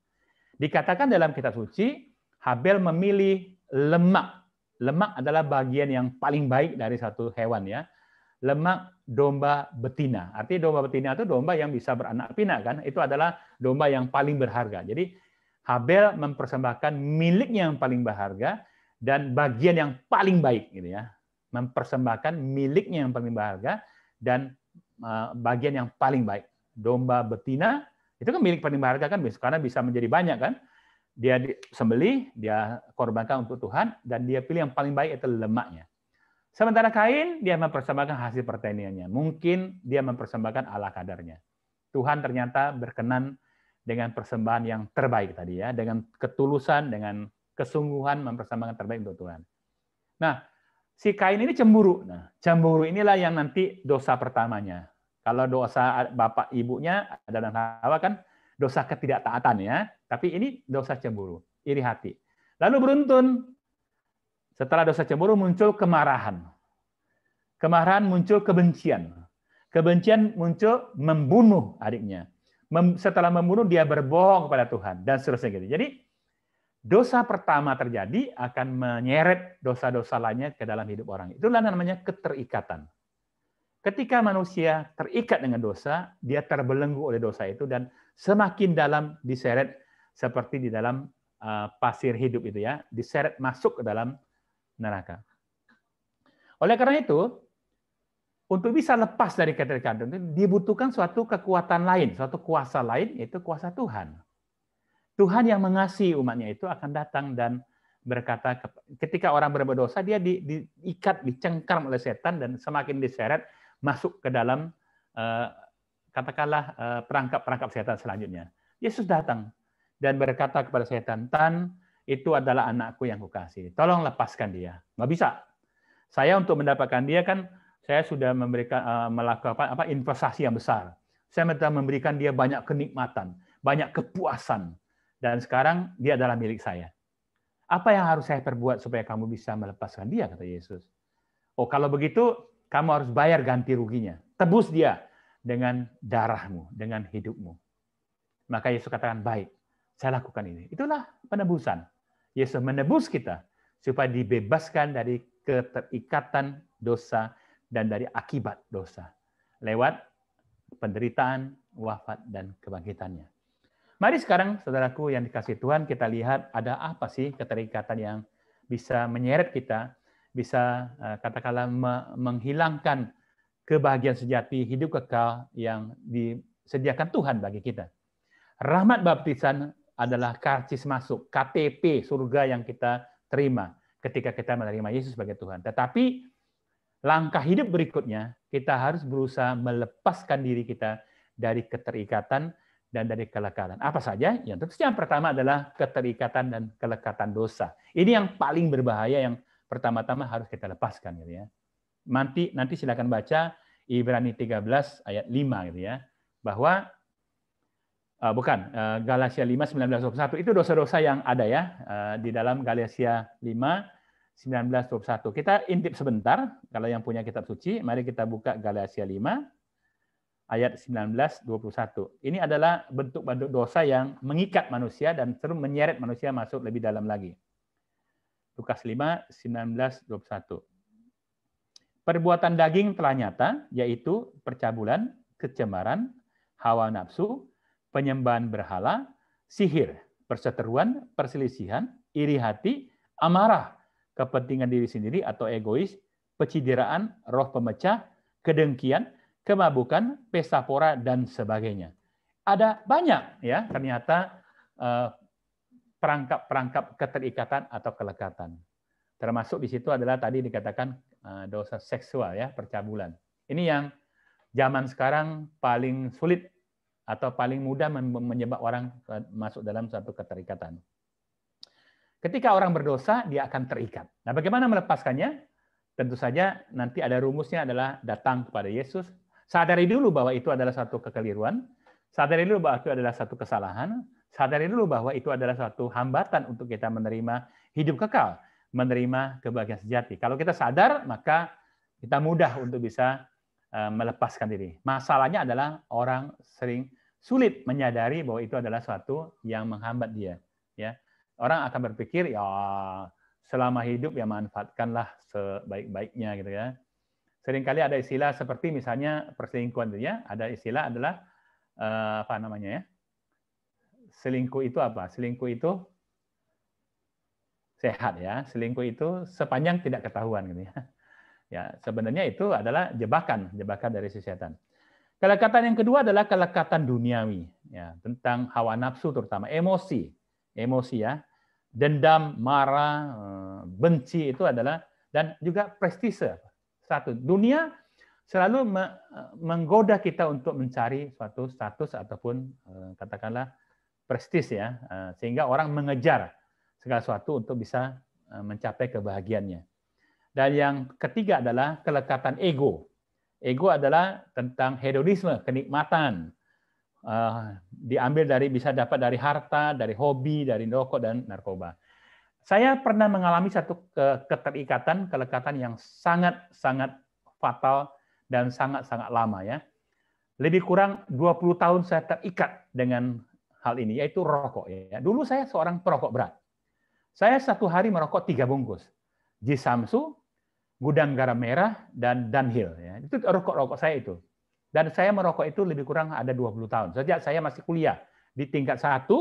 Dikatakan dalam kitab suci, Habel memilih lemak. Lemak adalah bagian yang paling baik dari satu hewan ya. Lemak domba betina. Artinya domba betina itu domba yang bisa beranak pinak kan? Itu adalah domba yang paling berharga. Jadi Habel mempersembahkan miliknya yang paling berharga dan bagian yang paling baik gitu ya. Mempersembahkan miliknya yang paling berharga dan bagian yang paling baik. Domba betina itu kan milik paling berharga kan, karena bisa menjadi banyak kan. Dia sembelih, dia korbankan untuk Tuhan dan dia pilih yang paling baik itu lemaknya. Sementara Kain dia mempersembahkan hasil pertaniannya. Mungkin dia mempersembahkan ala kadarnya. Tuhan ternyata berkenan dengan persembahan yang terbaik tadi ya, dengan ketulusan, dengan kesungguhan mempersembahkan terbaik untuk Tuhan. Nah, si Kain ini cemburu. Nah, cemburu inilah yang nanti dosa pertamanya. Kalau dosa bapak ibunya Adam dan Hawa kan dosa ketidaktaatan ya, tapi ini dosa cemburu, iri hati. Lalu beruntun, setelah dosa cemburu muncul kemarahan. Kemarahan muncul kebencian. Kebencian muncul membunuh adiknya. Setelah membunuh dia berbohong kepada Tuhan dan seterusnya gitu. Jadi dosa pertama terjadi akan menyeret dosa-dosa lainnya ke dalam hidup orang. Itulah namanya keterikatan. Ketika manusia terikat dengan dosa, dia terbelenggu oleh dosa itu dan semakin dalam diseret seperti di dalam pasir hidup itu ya, diseret masuk ke dalam neraka. Oleh karena itu, untuk bisa lepas dari keterikatan itu dibutuhkan suatu kekuatan lain, suatu kuasa lain, yaitu kuasa Tuhan. Tuhan yang mengasihi umatnya itu akan datang dan berkata, ketika orang berbuat dosa, dia diikat, dicengkram oleh setan dan semakin diseret masuk ke dalam katakanlah perangkap-perangkap setan selanjutnya. Yesus datang dan berkata kepada setan, "Tan, itu adalah anakku yang kukasihi. Tolong lepaskan dia." Nggak bisa. Saya untuk mendapatkan dia kan saya sudah melakukan investasi yang besar. Saya memberikan dia banyak kenikmatan, banyak kepuasan, dan sekarang dia adalah milik saya. Apa yang harus saya perbuat supaya kamu bisa melepaskan dia, kata Yesus. Oh, kalau begitu kamu harus bayar ganti ruginya. Tebus dia dengan darahmu, dengan hidupmu. Maka Yesus katakan, baik, saya lakukan ini. Itulah penebusan. Yesus menebus kita supaya dibebaskan dari keterikatan dosa dan dari akibat dosa lewat penderitaan, wafat, dan kebangkitannya. Mari sekarang, saudaraku yang dikasihi Tuhan, kita lihat ada apa sih keterikatan yang bisa menyeret kita, bisa katakanlah menghilangkan kebahagiaan sejati, hidup kekal yang disediakan Tuhan bagi kita. Rahmat baptisan adalah karcis masuk, KTP surga yang kita terima ketika kita menerima Yesus sebagai Tuhan. Tetapi langkah hidup berikutnya, kita harus berusaha melepaskan diri kita dari keterikatan dan dari kelekatan. Apa saja? Yang tentu yang pertama adalah keterikatan dan kelekatan dosa. Ini yang paling berbahaya, yang pertama-tama harus kita lepaskan, gitu ya. Nanti silakan baca Ibrani 13 ayat 5, gitu ya. Bahwa Galatia 5 19-21 itu dosa-dosa yang ada ya di dalam Galatia 5 19-21. Kita intip sebentar, kalau yang punya kitab suci, mari kita buka Galatia 5, ayat 19-21. Ini adalah bentuk-bentuk dosa yang mengikat manusia dan terus menyeret manusia masuk lebih dalam lagi. Lukas 5, 19-21. Perbuatan daging telah nyata, yaitu percabulan, kecemaran, hawa nafsu, penyembahan berhala, sihir, perseteruan, perselisihan, iri hati, amarah, kepentingan diri sendiri atau egois, pecideraan, roh pemecah, kedengkian, kemabukan, pesta pora, dan sebagainya. Ada banyak ya ternyata perangkap-perangkap keterikatan atau kelekatan. Termasuk di situ adalah tadi dikatakan dosa seksual ya, percabulan. Ini yang zaman sekarang paling sulit atau paling mudah menyebabkan orang masuk dalam satu keterikatan. Ketika orang berdosa, dia akan terikat. Nah, bagaimana melepaskannya? Tentu saja nanti ada rumusnya adalah datang kepada Yesus. Sadari dulu bahwa itu adalah satu kekeliruan. Sadari dulu bahwa itu adalah satu kesalahan. Sadari dulu bahwa itu adalah suatu hambatan untuk kita menerima hidup kekal, menerima kebahagiaan sejati. Kalau kita sadar, maka kita mudah untuk bisa melepaskan diri. Masalahnya adalah orang sering sulit menyadari bahwa itu adalah suatu yang menghambat dia. Ya. Orang akan berpikir, ya selama hidup ya manfaatkanlah sebaik-baiknya gitu ya. Seringkali ada istilah seperti misalnya perselingkuhan itu ya, ada istilah adalah apa namanya ya? Selingkuh itu apa? Selingkuh itu sehat ya. Selingkuh itu sepanjang tidak ketahuan gitu ya. Ya, sebenarnya itu adalah jebakan dari si setan. Kelekatan yang kedua adalah kelekatan duniawi ya, tentang hawa nafsu terutama emosi ya. Dendam, marah, benci itu adalah, dan juga prestise. Satu, dunia selalu menggoda kita untuk mencari suatu status ataupun katakanlah prestis ya, sehingga orang mengejar segala sesuatu untuk bisa mencapai kebahagiaannya. Dan yang ketiga adalah kelekatan ego. Ego adalah tentang hedonisme, kenikmatan. Diambil dari, bisa dapat dari harta, dari hobi, dari rokok dan narkoba. Saya pernah mengalami satu keterikatan, kelekatan yang sangat-sangat fatal dan sangat-sangat lama ya. Lebih kurang 20 tahun saya terikat dengan hal ini, yaitu rokok ya. Dulu saya seorang perokok berat. Saya satu hari merokok 3 bungkus. Jisamsu, Gudang Garam Merah, dan Dunhill ya. Itu rokok-rokok saya itu. Dan saya merokok itu lebih kurang ada 20 tahun. Sejak saya masih kuliah di tingkat 1,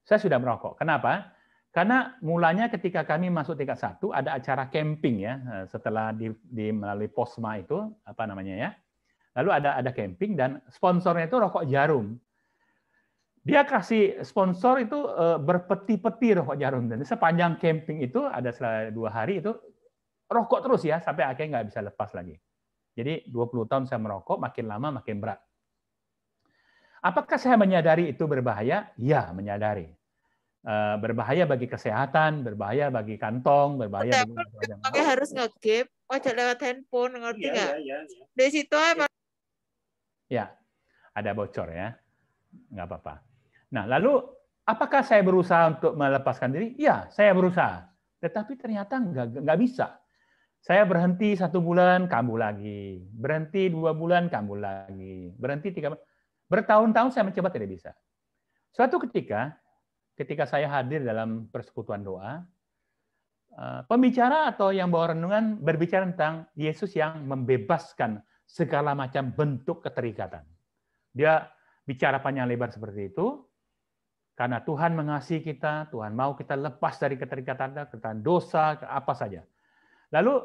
saya sudah merokok. Kenapa? Karena mulanya ketika kami masuk tingkat 1 ada acara camping ya, setelah melalui Posma itu apa namanya ya. Lalu ada camping dan sponsornya itu rokok Jarum. Dia kasih sponsor itu berpeti-peti rokok Jarum, dan sepanjang camping itu ada 2 hari itu rokok terus ya sampai akhirnya nggak bisa lepas lagi. Jadi 20 tahun saya merokok, makin lama makin berat. Apakah saya menyadari itu berbahaya? Ya, menyadari. Berbahaya bagi kesehatan, berbahaya bagi kantong, berbahaya bagi macam-macam. Oke, harus nge-gap, ojo lewat handphone, ngerti nggak? Dari situ ya, ada bocor ya, nggak apa-apa. Nah, lalu apakah saya berusaha untuk melepaskan diri? Ya, saya berusaha. Tetapi ternyata nggak bisa. Saya berhenti 1 bulan, kambuh lagi. Berhenti 2 bulan, kambuh lagi. Berhenti 3 bulan. Bertahun-tahun saya mencoba, tidak bisa. Suatu ketika saya hadir dalam persekutuan doa, pembicara atau yang bawa renungan berbicara tentang Yesus yang membebaskan segala macam bentuk keterikatan. Dia bicara panjang lebar seperti itu, karena Tuhan mengasihi kita, Tuhan mau kita lepas dari keterikatan dosa, apa saja. Lalu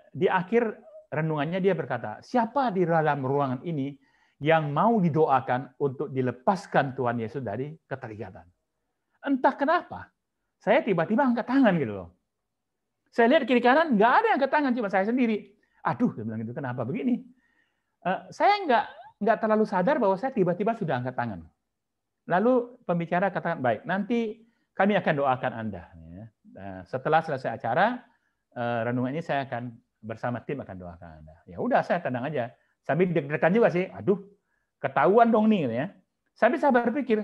di akhir renungannya dia berkata, siapa di dalam ruangan ini yang mau didoakan untuk dilepaskan Tuhan Yesus dari keterikatan? Entah kenapa, saya tiba-tiba angkat tangan gitu loh. Saya lihat kiri kanan, nggak ada yang angkat tangan, cuma saya sendiri. Aduh, dia bilang gitu, kenapa begini? Saya nggak terlalu sadar bahwa saya tiba-tiba sudah angkat tangan. Lalu pembicara katakan, baik, nanti kami akan doakan Anda. Setelah selesai acara, renungan ini saya akan bersama tim akan doakan Anda. Ya udah, saya tenang aja. Sambil deg-degan juga sih. Aduh, ketahuan dong nih ya. Sambil saya berpikir,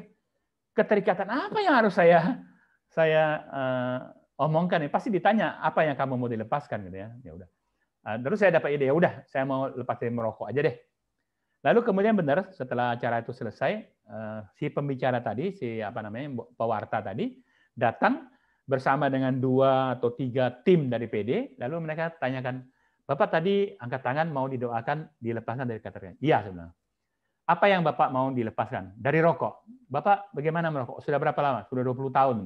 keterikatan apa yang harus saya omongkan? Pasti ditanya apa yang kamu mau dilepaskan gitu ya. Ya udah. Terus saya dapat ide, ya udah, saya mau lepas dari merokok aja deh. Lalu kemudian benar setelah acara itu selesai, si pembicara tadi, pewarta tadi datang bersama dengan 2 atau 3 tim dari PD, lalu mereka tanyakan, Bapak tadi angkat tangan mau didoakan dilepaskan dari keterikatan. Iya, sebenarnya. Apa yang Bapak mau dilepaskan? Dari rokok. Bapak bagaimana merokok? Sudah berapa lama? Sudah 20 tahun.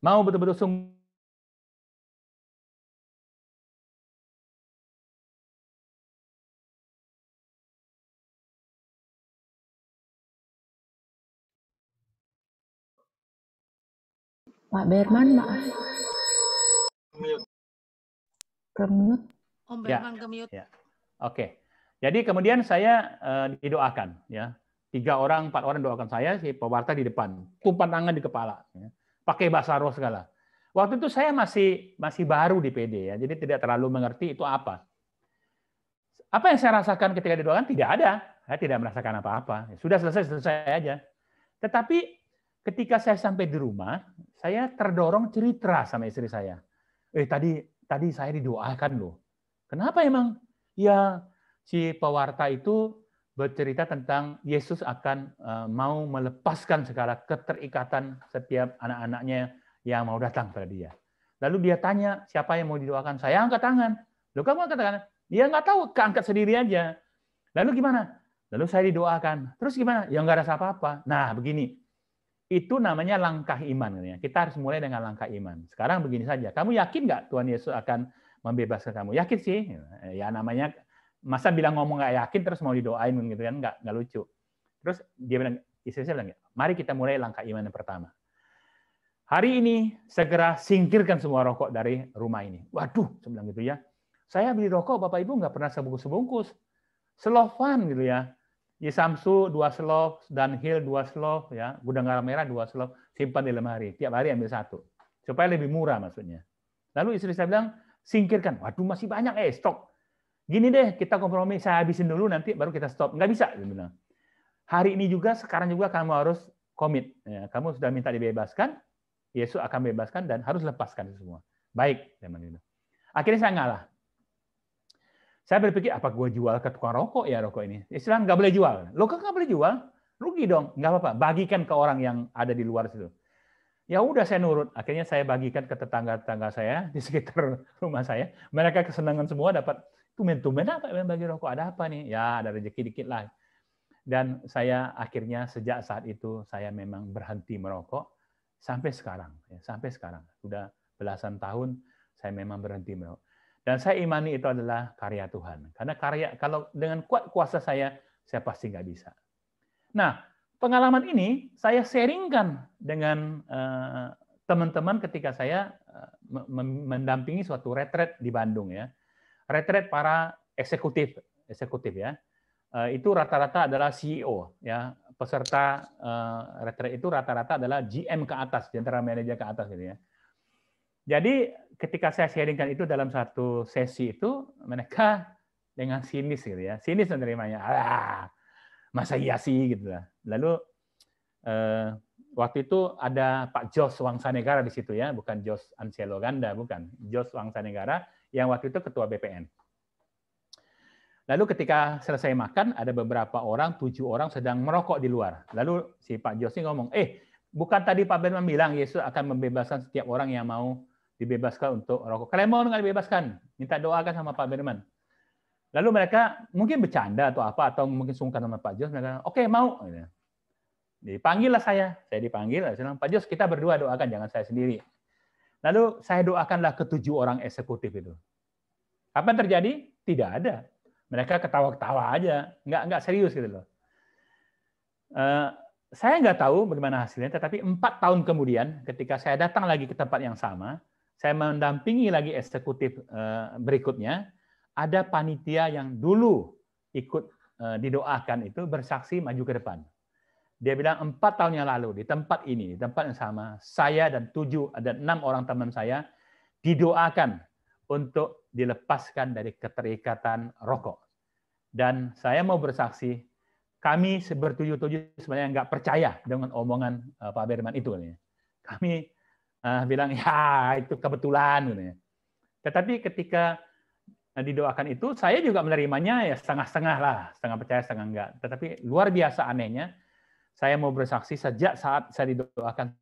Mau betul-betul sungguh. Pak Berman, maaf. Ke-mute. Om Berman ke-mute. Ya. Oke. Jadi kemudian saya didoakan ya. 3 orang, 4 orang doakan saya, si pewarta di depan, tumpan tangan di kepala, ya. Pakai bahasa roh segala. Waktu itu saya masih baru di PD ya, jadi tidak terlalu mengerti itu apa. Apa yang saya rasakan ketika didoakan? Tidak ada. Saya tidak merasakan apa-apa. Sudah selesai aja. Tetapi ketika saya sampai di rumah, saya terdorong cerita sama istri saya. Tadi saya didoakan loh. Kenapa emang? Ya, si pewarta itu bercerita tentang Yesus akan mau melepaskan segala keterikatan setiap anak-anaknya yang mau datang pada dia. Lalu dia tanya, siapa yang mau didoakan? Saya angkat tangan. Loh, kamu angkat tangan? Dia nggak tahu, keangkat sendiri aja. Lalu gimana? Lalu saya didoakan. Terus gimana? Ya nggak rasa apa-apa. Nah, begini. Itu namanya langkah iman. Kita harus mulai dengan langkah iman. Sekarang begini saja. Kamu yakin nggak Tuhan Yesus akan membebaskan kamu? Yakin sih. Ya namanya, masa bilang ngomong nggak yakin terus mau didoain gitu kan? Nggak lucu. Terus dia bilang, istri saya bilang, mari kita mulai langkah iman yang pertama. Hari ini segera singkirkan semua rokok dari rumah ini. Waduh, saya bilang gitu ya. Saya beli rokok, Bapak Ibu nggak pernah sebungkus-sebungkus. Selofan gitu ya. Samsu 2 slop, Dunhill 2 slop, ya, Gudang Garam Merah 2 slop, simpan di lemari. Tiap hari ambil 1. Supaya lebih murah maksudnya. Lalu istri saya bilang, singkirkan. Waduh, masih banyak stok. Gini deh, kita kompromi, saya habisin dulu, nanti baru kita stop. Nggak bisa. Dia bilang. Hari ini juga, sekarang juga kamu harus komit. Ya, kamu sudah minta dibebaskan, Yesus akan bebaskan dan harus lepaskan itu semua. Baik. Akhirnya saya ngalah. Saya berpikir, apa gue jual ke tukang rokok ya rokok ini? Islam nggak boleh jual. Lo kan nggak boleh jual? Rugi dong. Nggak apa-apa. Bagikan ke orang yang ada di luar situ. Ya udah saya nurut. Akhirnya saya bagikan ke tetangga-tetangga saya di sekitar rumah saya. Mereka kesenangan semua dapat tumen-tumen apa yang bagi rokok. Ada apa nih? Ya ada rezeki dikit lah. Dan saya akhirnya sejak saat itu saya memang berhenti merokok sampai sekarang. Ya, sampai sekarang. Sudah belasan tahun saya memang berhenti merokok. Dan saya imani itu adalah karya Tuhan. Karena kalau dengan kuat kuasa saya pasti nggak bisa. Nah, pengalaman ini saya sharingkan dengan teman-teman ketika saya mendampingi suatu retret di Bandung ya. Retret para eksekutif ya. Itu rata-rata adalah CEO ya. Peserta retret itu rata-rata adalah GM ke atas, General Manager ke atas gitu ya. Jadi ketika saya sharingkan itu dalam satu sesi itu, mereka dengan sinis gitu ya, sinis menerimanya. Masa iya sih gitu lah. Lalu waktu itu ada Pak Jos Wangsanegara di situ ya, bukan Jos Anselo Ganda, bukan. Jos Wangsanegara yang waktu itu ketua BPN. Lalu ketika selesai makan, ada beberapa orang, 7 orang sedang merokok di luar. Lalu si Pak Jos ini ngomong, bukan tadi Pak Berman bilang Yesus akan membebaskan setiap orang yang mau dibebaskan untuk rokok. Kalian mau nggak dibebaskan? Minta doakan sama Pak Berman. Lalu mereka mungkin bercanda atau apa, atau mungkin sungkan sama Pak Jos. Mereka, oke, mau. Dipanggillah saya dipanggil. Saya bilang, Pak Jos, kita berdua doakan, jangan saya sendiri. Lalu saya doakanlah ke 7 orang eksekutif itu. Apa yang terjadi? Tidak ada. Mereka ketawa-ketawa aja, nggak serius gitu loh. Saya nggak tahu bagaimana hasilnya, tetapi 4 tahun kemudian, ketika saya datang lagi ke tempat yang sama, saya mendampingi lagi eksekutif berikutnya, ada panitia yang dulu ikut didoakan itu bersaksi maju ke depan. Dia bilang 4 tahun yang lalu di tempat ini, di tempat yang sama, saya dan 6 orang teman saya didoakan untuk dilepaskan dari keterikatan rokok. Dan saya mau bersaksi, kami bertujuh-tujuh sebenarnya nggak percaya dengan omongan Pak Berman itu. Kami bilang, ya itu kebetulan. Tetapi ketika didoakan itu, saya juga menerimanya ya setengah-setengah lah. Setengah percaya, setengah enggak. Tetapi luar biasa anehnya, saya mau bersaksi sejak saat saya didoakan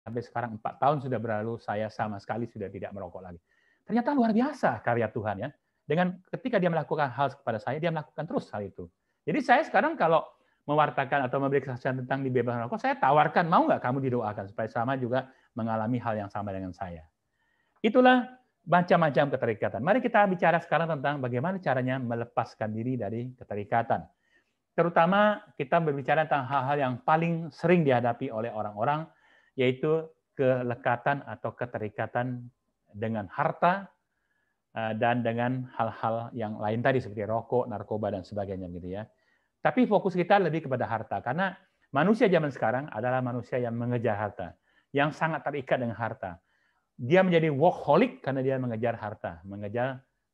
sampai sekarang 4 tahun sudah berlalu, saya sama sekali sudah tidak merokok lagi. Ternyata luar biasa karya Tuhan ya. Dengan ketika dia melakukan hal kepada saya, dia melakukan terus hal itu. Jadi saya sekarang kalau mewartakan atau memberi kesaksian tentang dibebaskan rokok, saya tawarkan, mau nggak kamu didoakan supaya sama juga mengalami hal yang sama dengan saya. Itulah macam-macam keterikatan. Mari kita bicara sekarang tentang bagaimana caranya melepaskan diri dari keterikatan. Terutama kita berbicara tentang hal-hal yang paling sering dihadapi oleh orang-orang, yaitu kelekatan atau keterikatan dengan harta dan dengan hal-hal yang lain tadi seperti rokok, narkoba, dan sebagainya gitu ya. Tapi fokus kita lebih kepada harta, karena manusia zaman sekarang adalah manusia yang mengejar harta, yang sangat terikat dengan harta. Dia menjadi workaholic karena dia mengejar harta,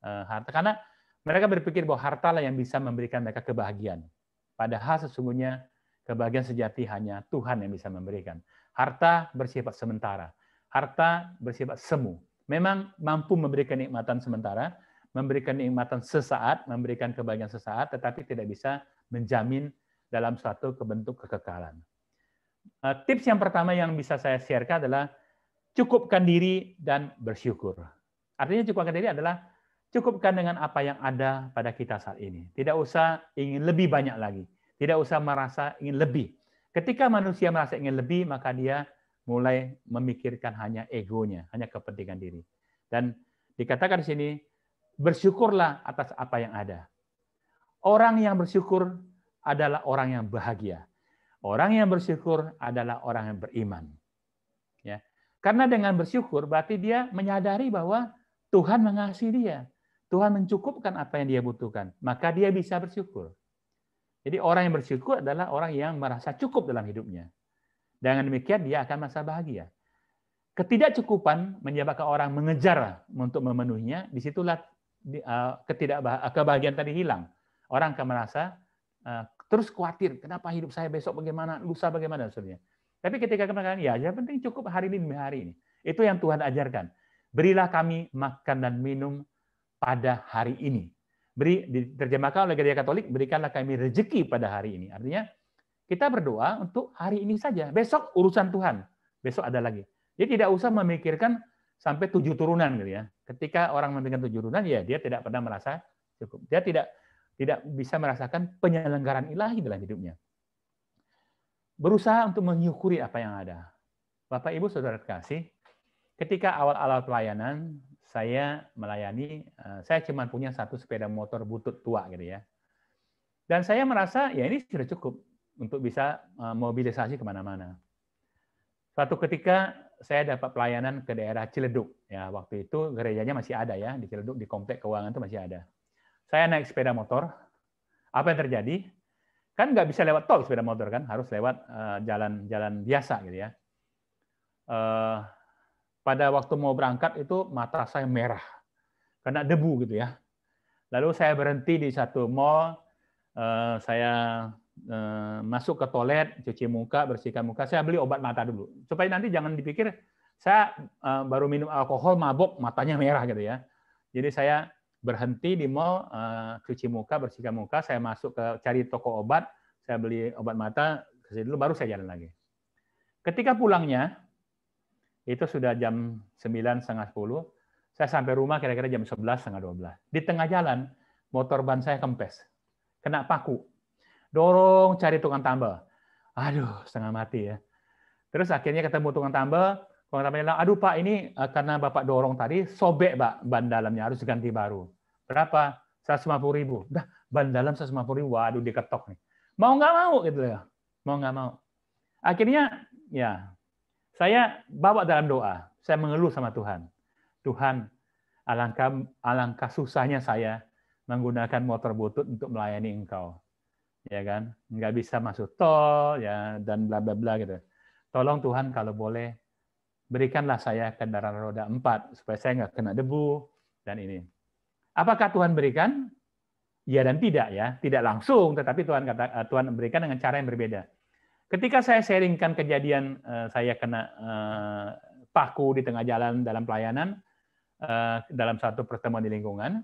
harta. Karena mereka berpikir bahwa harta lah yang bisa memberikan mereka kebahagiaan. Padahal sesungguhnya kebahagiaan sejati hanya Tuhan yang bisa memberikan. Harta bersifat sementara, harta bersifat semu. Memang mampu memberikan nikmatan sementara, memberikan nikmatan sesaat, memberikan kebahagiaan sesaat, tetapi tidak bisa menjamin dalam suatu bentuk kekekalan. Tips yang pertama yang bisa saya sharekan adalah cukupkan diri dan bersyukur. Artinya cukupkan diri adalah cukupkan dengan apa yang ada pada kita saat ini. Tidak usah ingin lebih banyak lagi. Tidak usah merasa ingin lebih. Ketika manusia merasa ingin lebih, maka dia mulai memikirkan hanya egonya, hanya kepentingan diri. Dan dikatakan di sini, bersyukurlah atas apa yang ada. Orang yang bersyukur adalah orang yang bahagia. Orang yang bersyukur adalah orang yang beriman. Ya. Karena dengan bersyukur berarti dia menyadari bahwa Tuhan mengasihi dia. Tuhan mencukupkan apa yang dia butuhkan. Maka dia bisa bersyukur. Jadi orang yang bersyukur adalah orang yang merasa cukup dalam hidupnya. Dengan demikian dia akan merasa bahagia. Ketidakcukupan menyebabkan orang mengejar untuk memenuhinya, disitulah kebahagiaan tadi hilang. Orang akan merasa terus khawatir, kenapa hidup saya besok bagaimana, lusa bagaimana, dan sebagainya. Tapi ketika kita mengatakan, ya yang penting cukup hari ini demi hari ini. Itu yang Tuhan ajarkan. Berilah kami makan dan minum pada hari ini. Diterjemahkan oleh Gereja Katolik, berikanlah kami rezeki pada hari ini. Artinya, kita berdoa untuk hari ini saja. Besok urusan Tuhan. Besok ada lagi. Jadi tidak usah memikirkan sampai 7 turunan gitu ya. Ketika orang memikirkan 7 turunan, ya dia tidak pernah merasa cukup. Dia tidak bisa merasakan penyelenggaraan ilahi dalam hidupnya. Berusaha untuk menyukuri apa yang ada. Bapak, Ibu, Saudara kasih, ketika awal-awal pelayanan, saya melayani, saya cuma punya 1 sepeda motor butut tua gitu ya. Dan saya merasa ya ini sudah cukup untuk bisa mobilisasi kemana-mana. Suatu ketika saya dapat pelayanan ke daerah Ciledug. Ya, waktu itu gerejanya masih ada ya, di Ciledug, di Komplek Keuangan itu masih ada. Saya naik sepeda motor. Apa yang terjadi? Kan nggak bisa lewat tol sepeda motor kan, harus lewat jalan-jalan biasa gitu ya. Pada waktu mau berangkat itu mata saya merah, kena debu gitu ya. Lalu saya berhenti di satu mall, saya masuk ke toilet, cuci muka, bersihkan muka, saya beli obat mata dulu. Supaya nanti jangan dipikir saya baru minum alkohol, mabok, matanya merah gitu ya. Jadi saya berhenti di mall, cuci muka, bersihkan muka, saya masuk ke cari toko obat, saya beli obat mata, kasih dulu, baru saya jalan lagi. Ketika pulangnya, itu sudah jam 9, setengah 10, saya sampai rumah kira-kira jam 11, setengah 12. Di tengah jalan, motor ban saya kempes, kena paku. Dorong cari tukang tambal. Aduh, setengah mati ya. Terus akhirnya ketemu tukang tambal bilang, aduh Pak, ini karena Bapak dorong tadi, sobek Pak ban dalamnya, harus diganti baru. Berapa? 150.000. Dah, ban dalam 150.000, waduh diketok nih. Mau nggak mau gitu ya. Mau nggak mau. Akhirnya ya saya bawa dalam doa. Saya mengeluh sama Tuhan. Tuhan, alangkah susahnya saya menggunakan motor butut untuk melayani Engkau. Ya kan? Nggak bisa masuk tol ya dan bla bla bla gitu. Tolong Tuhan kalau boleh berikanlah saya kendaraan roda 4 supaya saya nggak kena debu dan ini. Apakah Tuhan berikan? Ya dan tidak ya, tidak langsung, tetapi Tuhan berikan dengan cara yang berbeda. Ketika saya sharingkan kejadian saya kena paku di tengah jalan dalam pelayanan dalam satu pertemuan di lingkungan,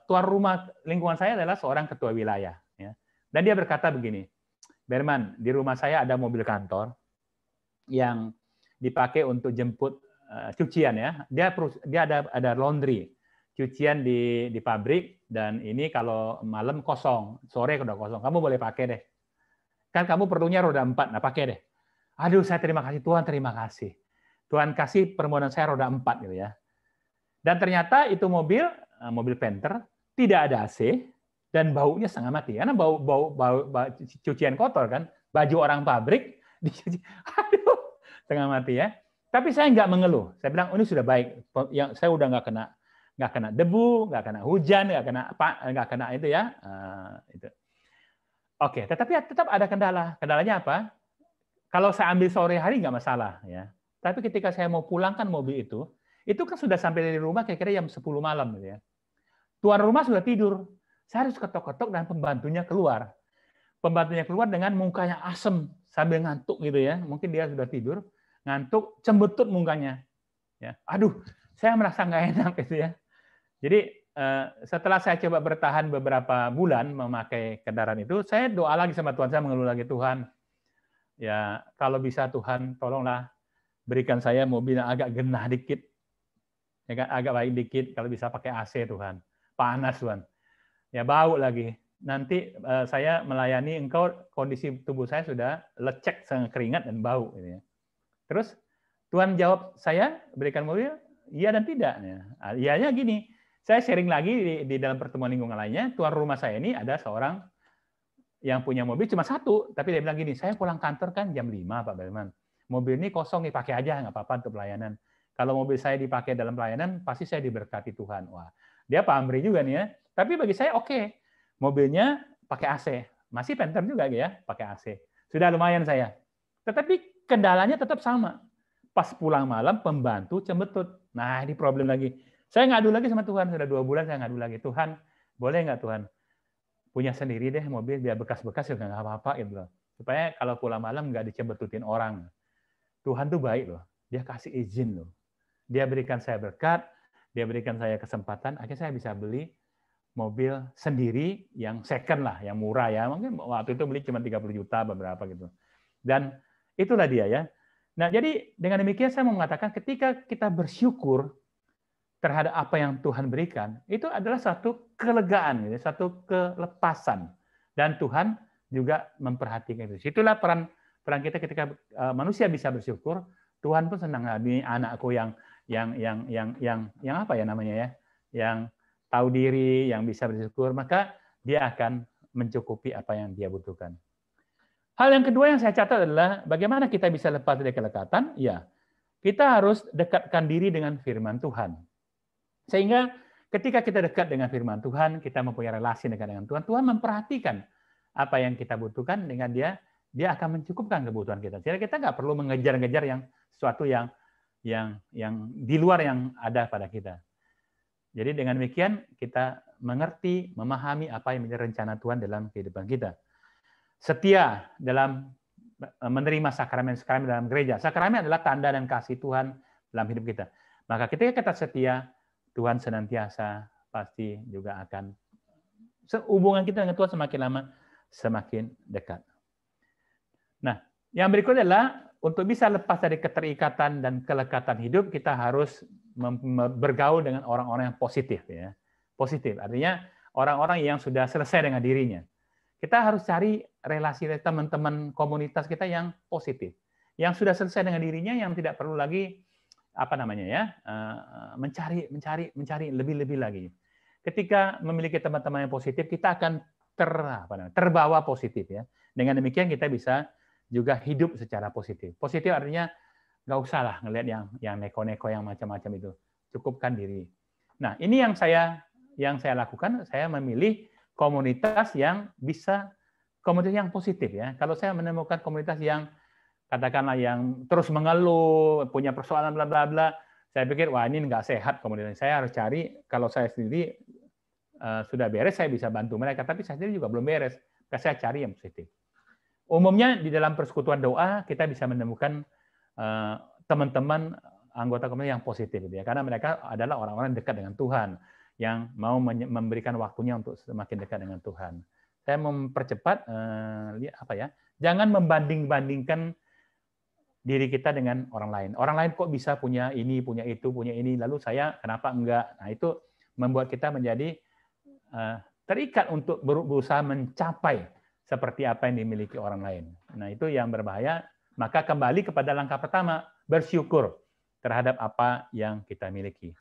tuan rumah lingkungan saya adalah seorang ketua wilayah. Ya. Dan dia berkata begini, Berman, di rumah saya ada mobil kantor yang dipakai untuk jemput cucian ya. Dia ada laundry, cucian di pabrik, dan ini kalau malam kosong, sore udah kosong. Kamu boleh pakai deh. Kan kamu perlunya roda 4, nah pakai deh. Aduh, saya terima kasih Tuhan, terima kasih. Tuhan kasih permohonan saya roda 4 gitu ya. Dan ternyata itu mobil Panther, tidak ada AC dan baunya setengah mati. Karena bau cucian kotor kan, baju orang pabrik dicuci. Aduh, setengah mati ya. Tapi saya nggak mengeluh. Saya bilang, oh, ini sudah baik. Yang saya udah nggak kena debu, nggak kena hujan, nggak kena itu ya. Itu. Oke, tetapi tetap ada kendala. Kendalanya apa? Kalau saya ambil sore hari nggak masalah ya. Tapi ketika saya mau pulangkan mobil itu kan sudah sampai dari rumah kira-kira jam 10 malam gitu ya. Tuan rumah sudah tidur. Saya harus ketok-ketok dan pembantunya keluar. Pembantunya keluar dengan mukanya asem sambil ngantuk gitu ya. Mungkin dia sudah tidur, ngantuk, cembetut mukanya. Ya. Aduh, saya merasa nggak enak gitu ya. Jadi setelah saya coba bertahan beberapa bulan memakai kendaraan itu, saya doa lagi sama Tuhan, saya mengeluh lagi, Tuhan, ya kalau bisa Tuhan tolonglah berikan saya mobil yang agak genah dikit, ya kan, agak baik dikit, kalau bisa pakai AC Tuhan, panas Tuhan, ya bau lagi. Nanti saya melayani Engkau, kondisi tubuh saya sudah lecek, sangat keringat dan bau. Gitu ya. Terus Tuhan jawab saya berikan mobil, iya dan tidak. Iyanya gini, saya sharing lagi di dalam pertemuan lingkungan lainnya, tuan rumah saya ini ada seorang yang punya mobil cuma satu, tapi dia bilang gini, saya pulang kantor kan jam 5 Pak Berman. Mobil ini kosong nih, pakai aja, nggak apa-apa untuk pelayanan. Kalau mobil saya dipakai dalam pelayanan, pasti saya diberkati Tuhan. Wah, dia pamrih juga nih ya. Tapi bagi saya oke, mobilnya pakai AC. Masih Phantom juga ya, pakai AC. Sudah lumayan saya. Tetapi kendalanya tetap sama. Pas pulang malam, pembantu cembetut. Nah, ini problem lagi. Saya ngadu lagi sama Tuhan. Sudah 2 bulan saya ngadu lagi. Tuhan, boleh nggak Tuhan? Punya sendiri deh mobil, biar bekas-bekas juga nggak apa-apa gitu loh. Supaya kalau pulang malam nggak dicembetutin orang. Tuhan tuh baik loh. Dia kasih izin loh. Dia berikan saya berkat, dia berikan saya kesempatan, akhirnya saya bisa beli mobil sendiri yang second lah, yang murah ya. Mungkin waktu itu beli cuma 30 juta beberapa gitu. Dan itulah dia ya. Nah, jadi dengan demikian saya mau mengatakan ketika kita bersyukur terhadap apa yang Tuhan berikan, itu adalah satu kelegaan, gitu, satu kelepasan. Dan Tuhan juga memperhatikan itu. Itulah peran kita ketika manusia bisa bersyukur, Tuhan pun senang. Ini anakku yang apa ya namanya ya, yang tahu diri, yang bisa bersyukur, maka dia akan mencukupi apa yang dia butuhkan. Hal yang kedua yang saya catat adalah bagaimana kita bisa lepas dari kelekatan? Ya, kita harus dekatkan diri dengan firman Tuhan. Sehingga ketika kita dekat dengan firman Tuhan, kita mempunyai relasi dengan Tuhan, Tuhan memperhatikan apa yang kita butuhkan dengan dia akan mencukupkan kebutuhan kita. Jadi kita nggak perlu mengejar-ngejar yang sesuatu yang di luar yang ada pada kita. Jadi dengan demikian kita mengerti, memahami apa yang menjadi rencana Tuhan dalam kehidupan kita. Setia dalam menerima sakramen-sakramen dalam gereja. Sakramen adalah tanda dan kasih Tuhan dalam hidup kita. Maka ketika kita setia, Tuhan senantiasa pasti juga akan, hubungan kita dengan Tuhan semakin lama semakin dekat. Nah, yang berikutnya adalah untuk bisa lepas dari keterikatan dan kelekatan hidup, kita harus bergaul dengan orang-orang yang positif ya. Positif artinya orang-orang yang sudah selesai dengan dirinya. Kita harus cari relasi teman-teman komunitas kita yang positif, yang sudah selesai dengan dirinya, yang tidak perlu lagi mencari lebih lagi. Ketika memiliki teman-teman yang positif, kita akan terbawa positif ya. Dengan demikian kita bisa juga hidup secara positif. Positif artinya nggak usah lah ngelihat yang neko-neko yang macam-macam itu. Cukupkan diri. Nah, ini yang saya lakukan, saya memilih komunitas yang positif ya. Kalau saya menemukan komunitas yang katakanlah yang terus mengeluh, punya persoalan bla bla bla, saya pikir wah ini nggak sehat komunitas. Saya harus cari, kalau saya sendiri sudah beres saya bisa bantu mereka, tapi saya sendiri juga belum beres. Maka saya cari yang positif. Umumnya di dalam persekutuan doa kita bisa menemukan teman-teman anggota komunitas yang positif gitu ya, karena mereka adalah orang-orang dekat dengan Tuhan, yang mau memberikan waktunya untuk semakin dekat dengan Tuhan. Saya mempercepat jangan membanding-bandingkan diri kita dengan orang lain. Orang lain kok bisa punya ini, punya itu, punya ini, lalu saya kenapa enggak? Nah, itu membuat kita menjadi terikat untuk berusaha mencapai seperti apa yang dimiliki orang lain. Nah, itu yang berbahaya. Maka kembali kepada langkah pertama, bersyukur terhadap apa yang kita miliki.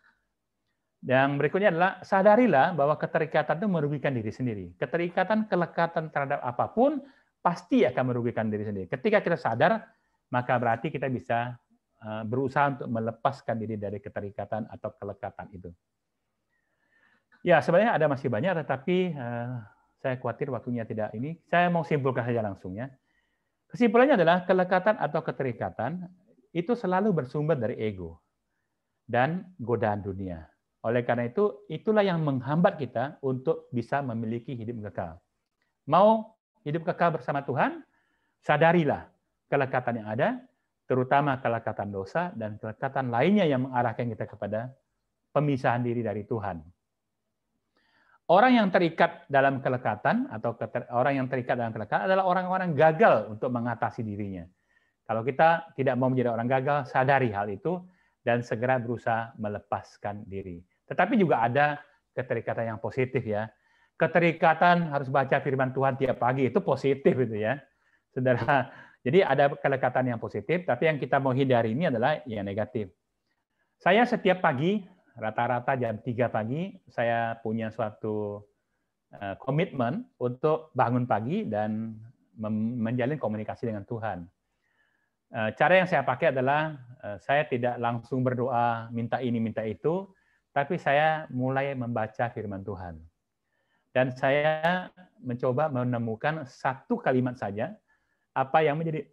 Yang berikutnya adalah sadarilah bahwa keterikatan itu merugikan diri sendiri. Keterikatan, kelekatan terhadap apapun pasti akan merugikan diri sendiri. Ketika kita sadar, maka berarti kita bisa berusaha untuk melepaskan diri dari keterikatan atau kelekatan itu. Ya, sebenarnya ada masih banyak, tetapi saya khawatir waktunya tidak ini. Saya mau simpulkan saja langsung ya. Kesimpulannya adalah kelekatan atau keterikatan itu selalu bersumber dari ego dan godaan dunia. Oleh karena itu, itulah yang menghambat kita untuk bisa memiliki hidup kekal. Mau hidup kekal bersama Tuhan, sadarilah kelekatan yang ada, terutama kelekatan dosa dan kelekatan lainnya yang mengarahkan kita kepada pemisahan diri dari Tuhan. Orang yang terikat dalam kelekatan atau orang yang terikat dalam kelekatan adalah orang-orang gagal untuk mengatasi dirinya. Kalau kita tidak mau menjadi orang gagal, sadari hal itu dan segera berusaha melepaskan diri. Tetapi juga ada keterikatan yang positif ya. Keterikatan harus baca firman Tuhan tiap pagi, itu positif itu ya. Saudara, jadi ada kelekatan yang positif, tapi yang kita mau hindari ini adalah yang negatif. Saya setiap pagi, rata-rata jam 3 pagi, saya punya suatu komitmen untuk bangun pagi dan menjalin komunikasi dengan Tuhan. Cara yang saya pakai adalah saya tidak langsung berdoa minta ini minta itu, tapi saya mulai membaca firman Tuhan. Dan saya mencoba menemukan satu kalimat saja apa yang menjadi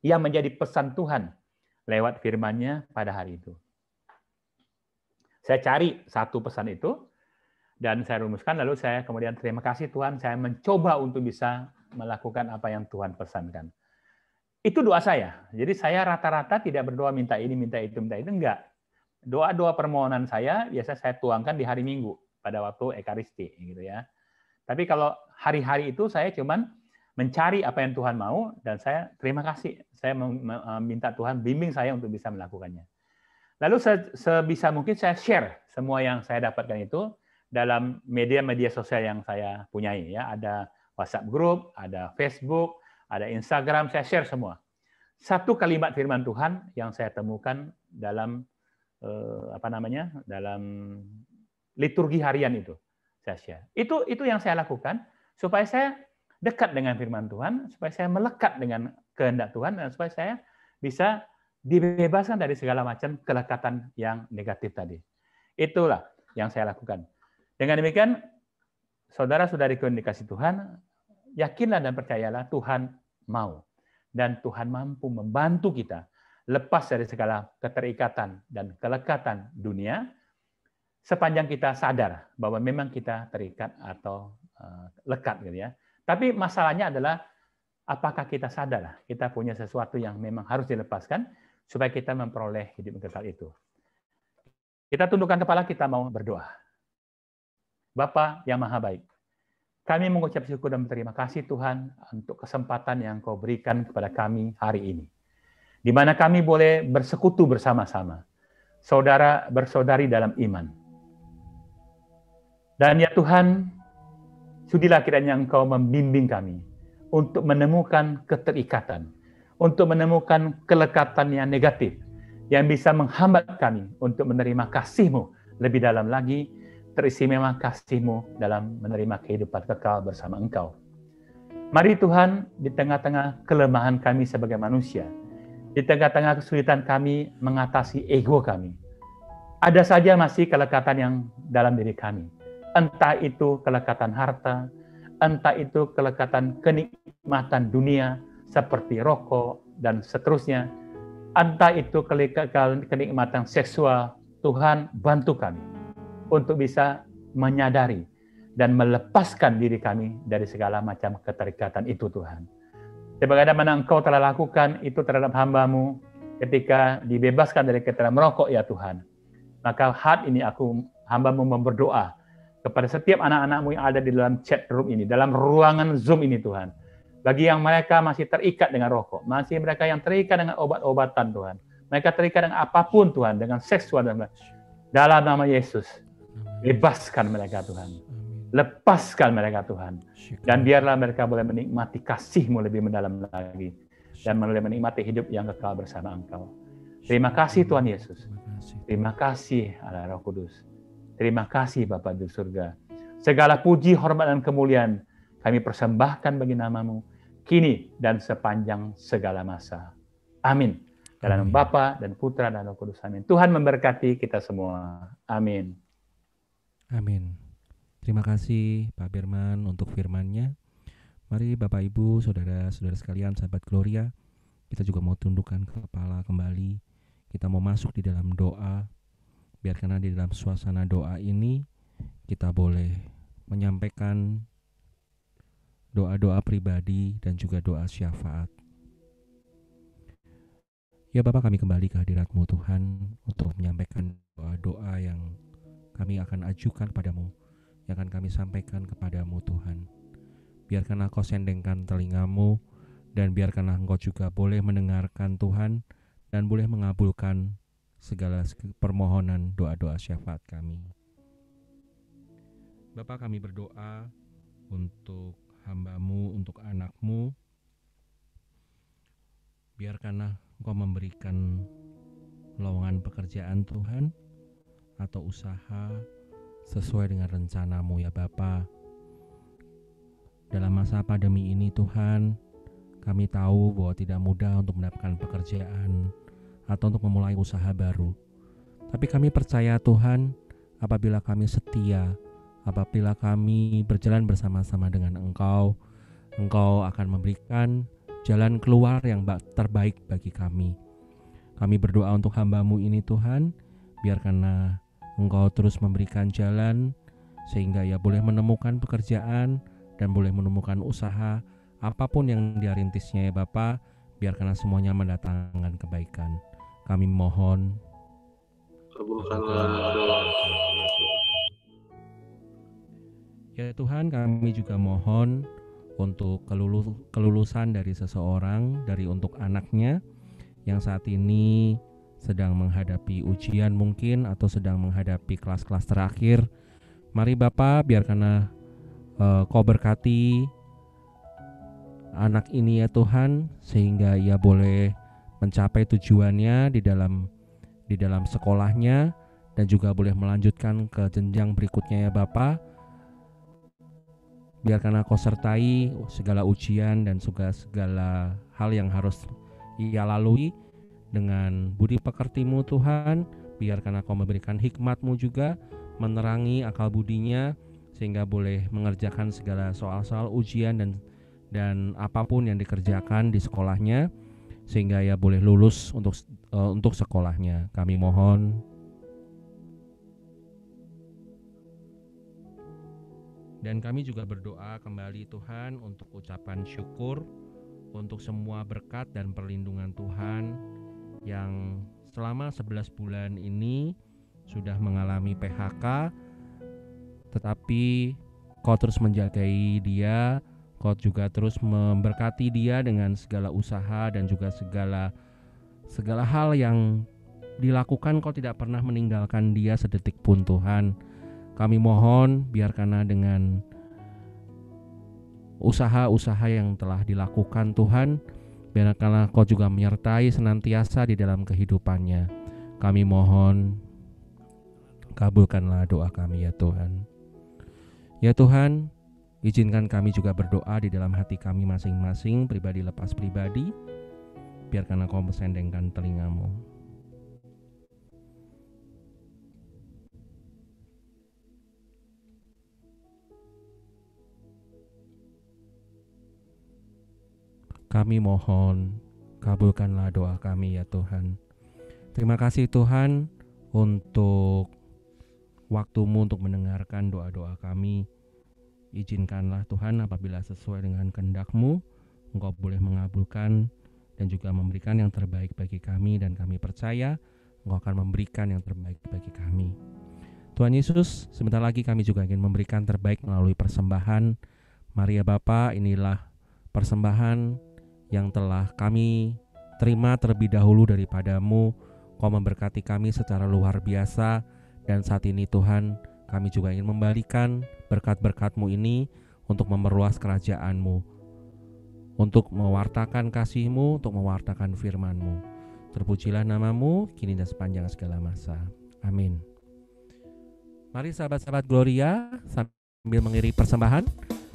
yang menjadi pesan Tuhan lewat firman-Nya pada hari itu. Saya cari satu pesan itu dan saya rumuskan, lalu saya kemudian terima kasih Tuhan, saya mencoba untuk bisa melakukan apa yang Tuhan pesankan. Itu doa saya. Jadi saya rata-rata tidak berdoa minta ini, minta itu, enggak. Doa-doa permohonan saya biasa saya tuangkan di hari Minggu pada waktu Ekaristi gitu ya. Tapi kalau hari-hari itu saya cuman mencari apa yang Tuhan mau dan saya terima kasih. Saya meminta Tuhan bimbing saya untuk bisa melakukannya. Lalu sebisa mungkin saya share semua yang saya dapatkan itu dalam media-media sosial yang saya punyai ya. Ada WhatsApp group, ada Facebook, ada Instagram, saya share semua. Satu kalimat firman Tuhan yang saya temukan dalam dalam liturgi harian itu saya share. Itu yang saya lakukan supaya saya dekat dengan firman Tuhan, supaya saya melekat dengan kehendak Tuhan, dan supaya saya bisa dibebaskan dari segala macam kelekatan yang negatif tadi. Itulah yang saya lakukan. Dengan demikian, saudara-saudariku yang dikasihi Tuhan, yakinlah dan percayalah Tuhan mau. Dan Tuhan mampu membantu kita lepas dari segala keterikatan dan kelekatan dunia, sepanjang kita sadar bahwa memang kita terikat atau lekat gitu ya. Tapi masalahnya adalah apakah kita sadar kita punya sesuatu yang memang harus dilepaskan supaya kita memperoleh hidup yang kekal itu. Kita tundukkan kepala, kita mau berdoa. Bapa yang Maha Baik, kami mengucap syukur dan berterima kasih Tuhan untuk kesempatan yang Kau berikan kepada kami hari ini, di mana kami boleh bersekutu bersama-sama, saudara bersaudari dalam iman. Dan ya Tuhan, sudilah kiranya Engkau membimbing kami untuk menemukan keterikatan, untuk menemukan kelekatan yang negatif, yang bisa menghambat kami untuk menerima kasih-Mu lebih dalam lagi, teristimewa kasih-Mu dalam menerima kehidupan kekal bersama Engkau. Mari Tuhan, di tengah-tengah kelemahan kami sebagai manusia, di tengah-tengah kesulitan kami mengatasi ego kami, ada saja masih kelekatan yang dalam diri kami. Entah itu kelekatan harta, entah itu kelekatan kenikmatan dunia seperti rokok dan seterusnya, entah itu kenikmatan seksual. Tuhan, bantu kami untuk bisa menyadari dan melepaskan diri kami dari segala macam keterikatan itu Tuhan. Sebagaimana Engkau telah lakukan itu terhadap hamba-Mu ketika dibebaskan dari keterikatan merokok ya Tuhan. Maka hari ini hamba-Mu berdoa kepada setiap anak-anak-Mu yang ada di dalam chat room ini, dalam ruangan Zoom ini Tuhan. Bagi yang mereka masih terikat dengan rokok, masih mereka yang terikat dengan obat-obatan Tuhan, mereka terikat dengan apapun Tuhan, dengan seksual dan dalam nama Yesus, bebaskan mereka Tuhan. Lepaskan mereka Tuhan. Dan biarlah mereka boleh menikmati kasih-Mu lebih mendalam lagi. Dan boleh menikmati hidup yang kekal bersama Engkau. Terima kasih Tuhan Yesus. Terima kasih Allah Roh Kudus. Terima kasih Bapa di surga. Segala puji, hormat, dan kemuliaan kami persembahkan bagi nama-Mu, kini dan sepanjang segala masa. Amin. Dalam nama Bapa dan Putra dan Roh Kudus. Amin. Tuhan memberkati kita semua. Amin. Amin. Terima kasih Pak Birman untuk firman-Nya. Mari Bapak Ibu, saudara-saudara sekalian, sahabat Gloria, kita juga mau tundukkan kepala kembali. Kita mau masuk di dalam doa. Biarkan di dalam suasana doa ini kita boleh menyampaikan doa-doa pribadi dan juga doa syafaat. Ya Bapa, kami kembali ke hadirat-Mu Tuhan untuk menyampaikan doa-doa yang kami akan ajukan padamu, yang akan kami sampaikan kepadamu Tuhan. Biarkanlah Kau sendengkan telinga-Mu, dan biarkanlah Engkau juga boleh mendengarkan Tuhan, dan boleh mengabulkan segala permohonan doa-doa syafaat kami. Bapa, kami berdoa untuk hamba-Mu, untuk anak-Mu. Biarkanlah Engkau memberikan lowongan pekerjaan Tuhan, atau usaha sesuai dengan rencana-Mu ya Bapa. Dalam masa pandemi ini Tuhan, kami tahu bahwa tidak mudah untuk mendapatkan pekerjaan atau untuk memulai usaha baru. Tapi kami percaya Tuhan, apabila kami setia, apabila kami berjalan bersama-sama dengan Engkau, Engkau akan memberikan jalan keluar yang terbaik bagi kami. Kami berdoa untuk hamba-Mu ini Tuhan, biarkanlah Engkau terus memberikan jalan sehingga ia boleh menemukan pekerjaan dan boleh menemukan usaha apapun yang dia rintisnya ya Bapa, biarkanlah semuanya mendatangkan kebaikan. Kami mohon, Kabulkanlah doa. ya Tuhan, kami juga mohon untuk kelulusan dari seseorang, dari untuk anaknya yang saat ini sedang menghadapi ujian mungkin atau sedang menghadapi kelas-kelas terakhir. Mari Bapa, biarkanlah Kau berkati anak ini ya Tuhan, sehingga ia boleh mencapai tujuannya di dalam sekolahnya dan juga boleh melanjutkan ke jenjang berikutnya ya Bapa. Biarkanlah Kau sertai segala ujian dan segala hal yang harus ia lalui dengan budi pekerti-Mu Tuhan. Biarkanlah Kau memberikan hikmat-Mu juga, menerangi akal budinya sehingga boleh mengerjakan segala soal-soal ujian dan apapun yang dikerjakan di sekolahnya, sehingga ia boleh lulus untuk sekolahnya. Kami mohon. Dan kami juga berdoa kembali Tuhan untuk ucapan syukur untuk semua berkat dan perlindungan Tuhan yang selama 11 bulan ini sudah mengalami PHK, tetapi Kau terus menjagai dia, Kau juga terus memberkati dia dengan segala usaha dan juga segala hal yang dilakukan. Kau tidak pernah meninggalkan dia sedetik pun Tuhan. Kami mohon biarkanlah dengan usaha-usaha yang telah dilakukan Tuhan, biarkanlah Kau juga menyertai senantiasa di dalam kehidupannya. Kami mohon, kabulkanlah doa kami ya Tuhan. Ya Tuhan, izinkan kami juga berdoa di dalam hati kami masing-masing, pribadi lepas pribadi. Biarkanlah Kau bersendengkan telinga-Mu. Kami mohon, kabulkanlah doa kami ya Tuhan. Terima kasih Tuhan untuk waktu-Mu untuk mendengarkan doa-doa kami. Izinkanlah Tuhan apabila sesuai dengan kehendak-Mu, Engkau boleh mengabulkan dan juga memberikan yang terbaik bagi kami, dan kami percaya Engkau akan memberikan yang terbaik bagi kami. Tuhan Yesus, sebentar lagi kami juga ingin memberikan terbaik melalui persembahan. Mari ya Bapa, inilah persembahan yang telah kami terima terlebih dahulu daripada-Mu. Kau memberkati kami secara luar biasa, dan saat ini Tuhan, kami juga ingin membalikan berkat-berkat-Mu ini untuk memerluas kerajaan-Mu, untuk mewartakan kasih-Mu, untuk mewartakan firman-Mu. Terpujilah nama-Mu kini dan sepanjang segala masa. Amin. Mari sahabat-sahabat Gloria, sambil mengiringi persembahan,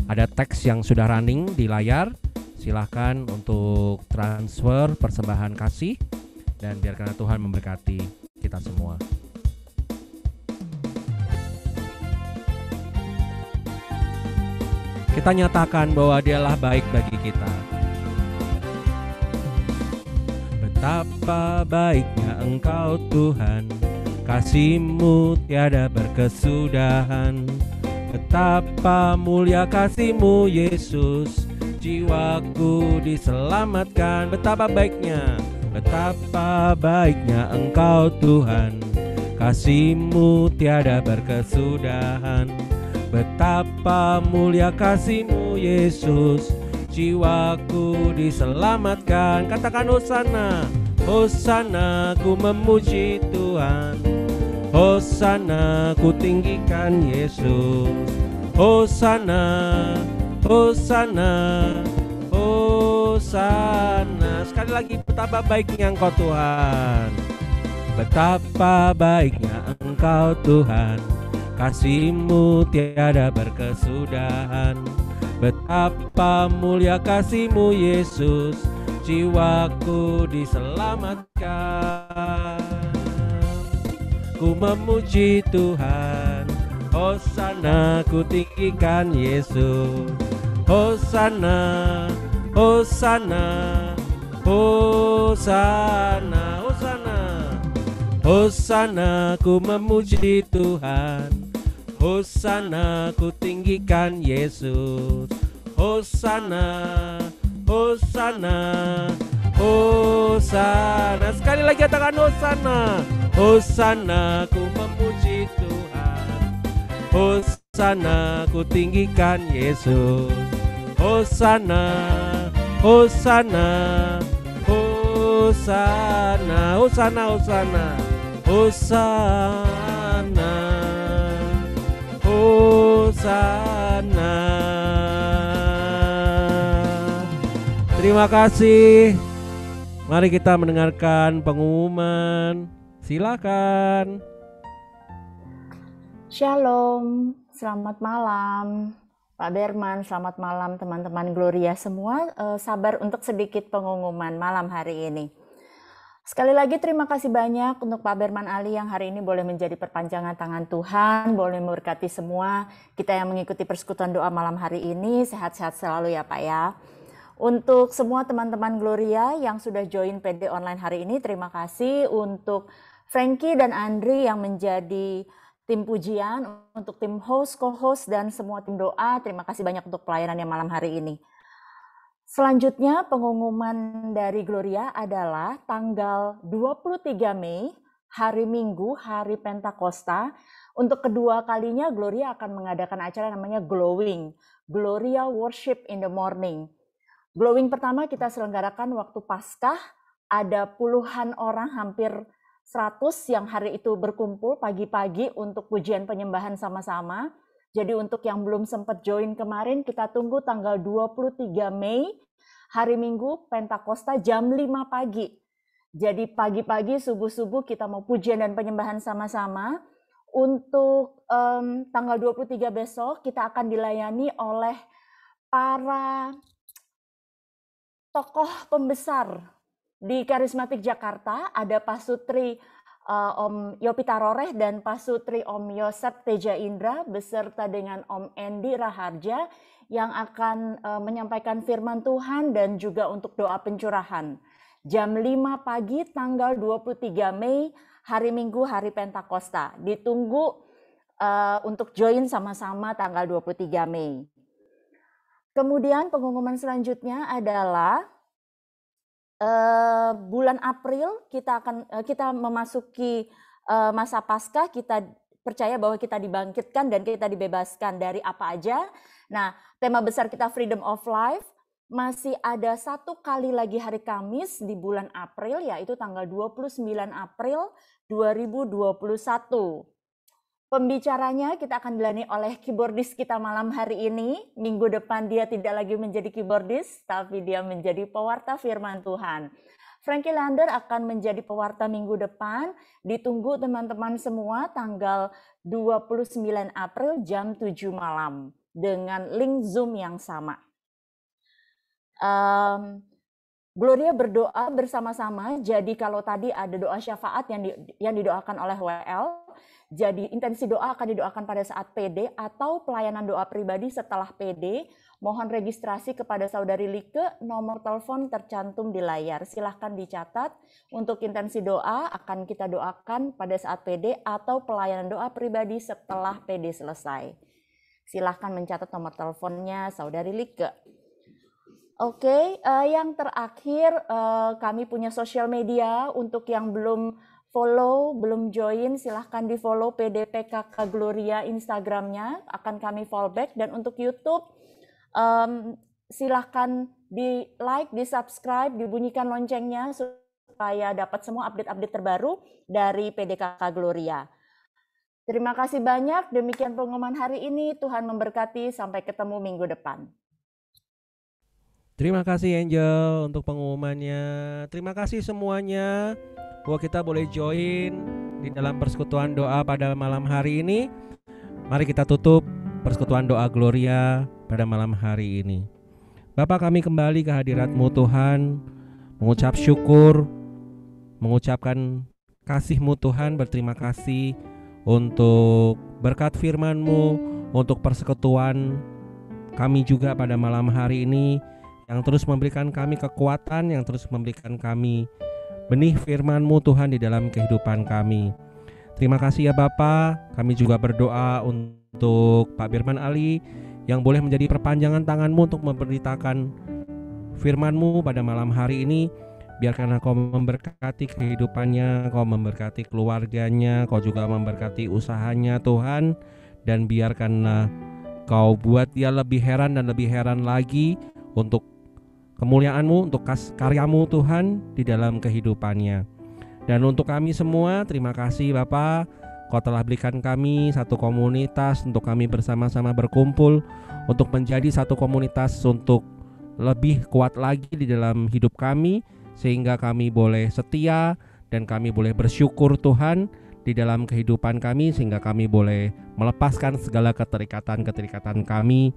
ada teks yang sudah running di layar. Silahkan untuk transfer persembahan kasih, dan biarkanlah Tuhan memberkati kita semua. Kita nyatakan bahwa Dialah baik bagi kita. Betapa baiknya Engkau Tuhan, kasih-Mu tiada berkesudahan. Betapa mulia kasih-Mu Yesus, jiwaku diselamatkan. Betapa baiknya Engkau Tuhan, kasih-Mu tiada berkesudahan. Betapa mulia kasih-Mu Yesus, jiwaku diselamatkan. Katakan Hosana, Hosana, ku memuji Tuhan. Hosana, ku tinggikan Yesus. Hosana, Hosana, Hosana. Sekali lagi, betapa baiknya Engkau Tuhan. Betapa baiknya Engkau Tuhan, kasih-Mu tiada berkesudahan. Betapa mulia kasih-Mu Yesus, jiwaku diselamatkan. Ku memuji Tuhan, Hosana ku tinggikan Yesus. Hosana, Hosana, Hosana, Hosana. Hosana ku memuji Tuhan. Hosana ku tinggikan Yesus. Hosana, Hosana, Hosana. Sekali lagi katakan Hosana. Hosana ku memuji Tuhan. Hosana ku tinggikan Yesus. Hosana, Hosana, Hosana, Hosana, Hosana, Hosana, Hosana. Terima kasih. Mari kita mendengarkan pengumuman. Silakan. Shalom, selamat malam Pak Berman, selamat malam teman-teman Gloria semua. Sabar untuk sedikit pengumuman malam hari ini. Sekali lagi terima kasih banyak untuk Pak Berman Ali yang hari ini boleh menjadi perpanjangan tangan Tuhan, boleh memberkati semua kita yang mengikuti persekutuan doa malam hari ini. Sehat-sehat selalu ya Pak ya. Untuk semua teman-teman Gloria yang sudah join PD online hari ini, terima kasih. Untuk Frankie dan Andri yang menjadi tim pujian, untuk tim host, co-host, dan semua tim doa, terima kasih banyak untuk pelayanannya malam hari ini. Selanjutnya pengumuman dari Gloria adalah tanggal 23 Mei, hari Minggu, hari Pentakosta. Untuk kedua kalinya Gloria akan mengadakan acara namanya Glowing, Gloria Worship in the Morning. Glowing pertama kita selenggarakan waktu Paskah, ada puluhan orang, hampir 100 yang hari itu berkumpul pagi-pagi untuk pujian penyembahan sama-sama. Jadi untuk yang belum sempat join kemarin, kita tunggu tanggal 23 Mei, hari Minggu, Pentakosta jam 5 pagi. Jadi pagi-pagi, subuh-subuh kita mau pujian dan penyembahan sama-sama. Untuk tanggal 23 besok, kita akan dilayani oleh para tokoh pembesar di Karismatik Jakarta. Ada Pak Sutri Om Yopita Roreh dan Pak Sutri Om Yosep Teja Indra beserta dengan Om Endi Raharja yang akan menyampaikan firman Tuhan dan juga untuk doa pencurahan. Jam 5 pagi tanggal 23 Mei, hari Minggu, hari Pentakosta. Ditunggu untuk join sama-sama tanggal 23 Mei. Kemudian pengumuman selanjutnya adalah bulan April kita memasuki masa Paskah. Kita percaya bahwa kita dibangkitkan dan kita dibebaskan dari apa aja. Nah, tema besar kita Freedom of Life. Masih ada satu kali lagi hari Kamis di bulan April, yaitu tanggal 29 April 2021. Pembicaranya kita akan dilayani oleh keyboardis kita malam hari ini. Minggu depan dia tidak lagi menjadi keyboardis, tapi dia menjadi pewarta firman Tuhan. Frankie Lander akan menjadi pewarta minggu depan. Ditunggu teman-teman semua tanggal 29 April jam 7 malam dengan link Zoom yang sama. Gloria berdoa bersama-sama. Jadi kalau tadi ada doa syafaat yang didoakan oleh WL, jadi intensi doa akan didoakan pada saat PD atau pelayanan doa pribadi setelah PD. Mohon registrasi kepada Saudari Like, nomor telepon tercantum di layar. Silahkan dicatat. Untuk intensi doa akan kita doakan pada saat PD atau pelayanan doa pribadi setelah PD selesai. Silahkan mencatat nomor teleponnya Saudari Like. Oke, yang terakhir kami punya sosial media. Untuk yang belum follow, belum join, silahkan di follow PDPKK Gloria Instagramnya, akan kami fallback. Dan untuk YouTube, silahkan di like, di subscribe, dibunyikan loncengnya supaya dapat semua update-update terbaru dari PDKK Gloria. Terima kasih banyak, demikian pengumuman hari ini. Tuhan memberkati, sampai ketemu minggu depan. Terima kasih Angel untuk pengumumannya. Terima kasih semuanya bahwa kita boleh join di dalam persekutuan doa pada malam hari ini. Mari kita tutup persekutuan doa Gloria pada malam hari ini. Bapa, kami kembali ke hadirat-Mu Tuhan, mengucap syukur, mengucapkan kasih-Mu Tuhan, berterima kasih untuk berkat firman-Mu, untuk persekutuan kami juga pada malam hari ini, yang terus memberikan kami kekuatan, yang terus memberikan kami benih firman-Mu Tuhan di dalam kehidupan kami. Terima kasih ya Bapa. Kami juga berdoa untuk Pak Birman Ali yang boleh menjadi perpanjangan tangan-Mu untuk memberitakan firman-Mu pada malam hari ini. Biarkan Kau memberkati kehidupannya, Kau memberkati keluarganya, Kau juga memberkati usahanya Tuhan. Dan biarkanlah Kau buat dia lebih heran dan lebih heran lagi untuk kemuliaan-Mu, untuk karya-Mu Tuhan di dalam kehidupannya. Dan untuk kami semua, terima kasih Bapa, Kau telah berikan kami satu komunitas untuk kami bersama-sama berkumpul, untuk menjadi satu komunitas untuk lebih kuat lagi di dalam hidup kami, sehingga kami boleh setia dan kami boleh bersyukur Tuhan di dalam kehidupan kami, sehingga kami boleh melepaskan segala keterikatan-keterikatan kami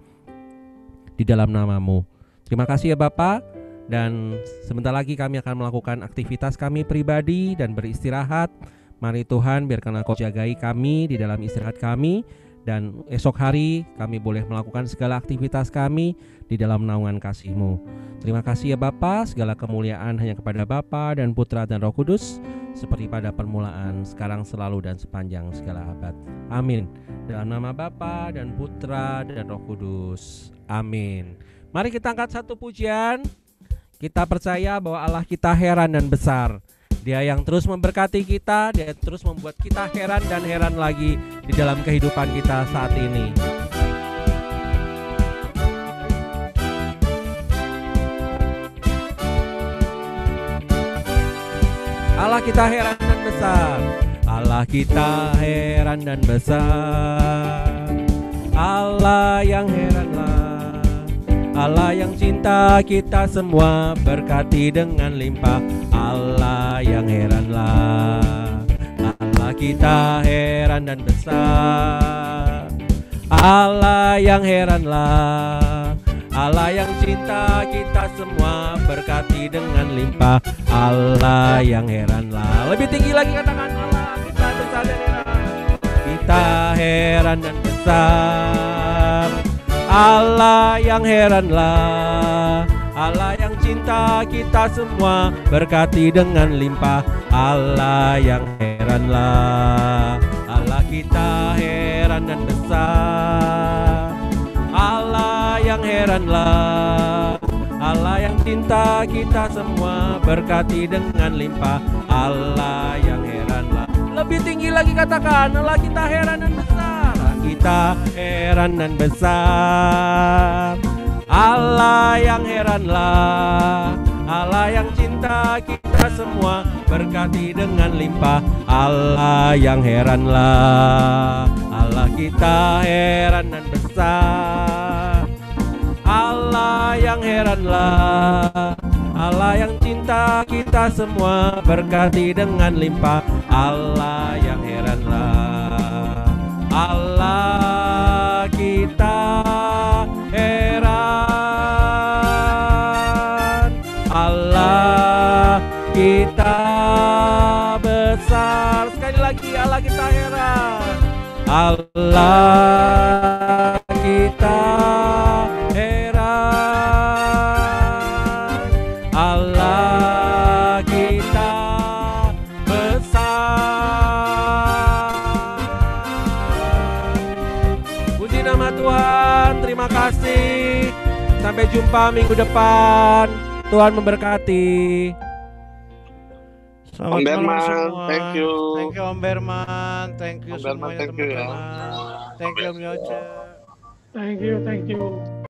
di dalam nama-Mu. Terima kasih ya Bapa. Dan sebentar lagi kami akan melakukan aktivitas kami pribadi dan beristirahat. Mari Tuhan, biarkanlah Kau jagai kami di dalam istirahat kami. Dan esok hari kami boleh melakukan segala aktivitas kami di dalam naungan kasih-Mu. Terima kasih ya Bapa. Segala kemuliaan hanya kepada Bapa dan Putra dan Roh Kudus, seperti pada permulaan, sekarang, selalu, dan sepanjang segala abad. Amin. Dalam nama Bapa dan Putra dan Roh Kudus. Amin. Mari kita angkat satu pujian. Kita percaya bahwa Allah kita heran dan besar. Dia yang terus memberkati kita, Dia terus membuat kita heran dan heran lagi di dalam kehidupan kita saat ini. Allah kita heran dan besar. Allah kita heran dan besar. Allah yang heranlah, Allah yang cinta kita semua, berkati dengan limpah. Allah yang heranlah, Allah kita heran dan besar. Allah yang heranlah, Allah yang cinta kita semua, berkati dengan limpah. Allah yang heranlah. Lebih tinggi lagi katakan, Allah kita besar dan heran. Kita heran dan besar. Allah yang heranlah, Allah yang cinta kita semua, berkati dengan limpah. Allah yang heranlah, Allah kita heran dan besar. Allah yang heranlah, Allah yang cinta kita semua, berkati dengan limpah. Allah yang heranlah. Lebih tinggi lagi katakan, Allah kita heran dan besar. Kita heran dan besar. Allah yang heranlah, Allah yang cinta kita semua, berkati dengan limpah. Allah yang heranlah, Allah kita heran dan besar. Allah yang heranlah, Allah yang cinta kita semua, berkati dengan limpah. Allah yang heranlah, Allah kita heran, Allah kita besar. Sekali lagi, Allah kita heran, Allah kita heran, Allah kita besar. Puji nama Tuhan, terima kasih. Sampai jumpa minggu depan. Tuhan memberkati. Selamat Om malam Berman, semua. thank you. Thank you Om Berman. Thank you Om Berman, semuanya thank you ya. teman-teman. Thank you Om Yoce. Thank you, thank you.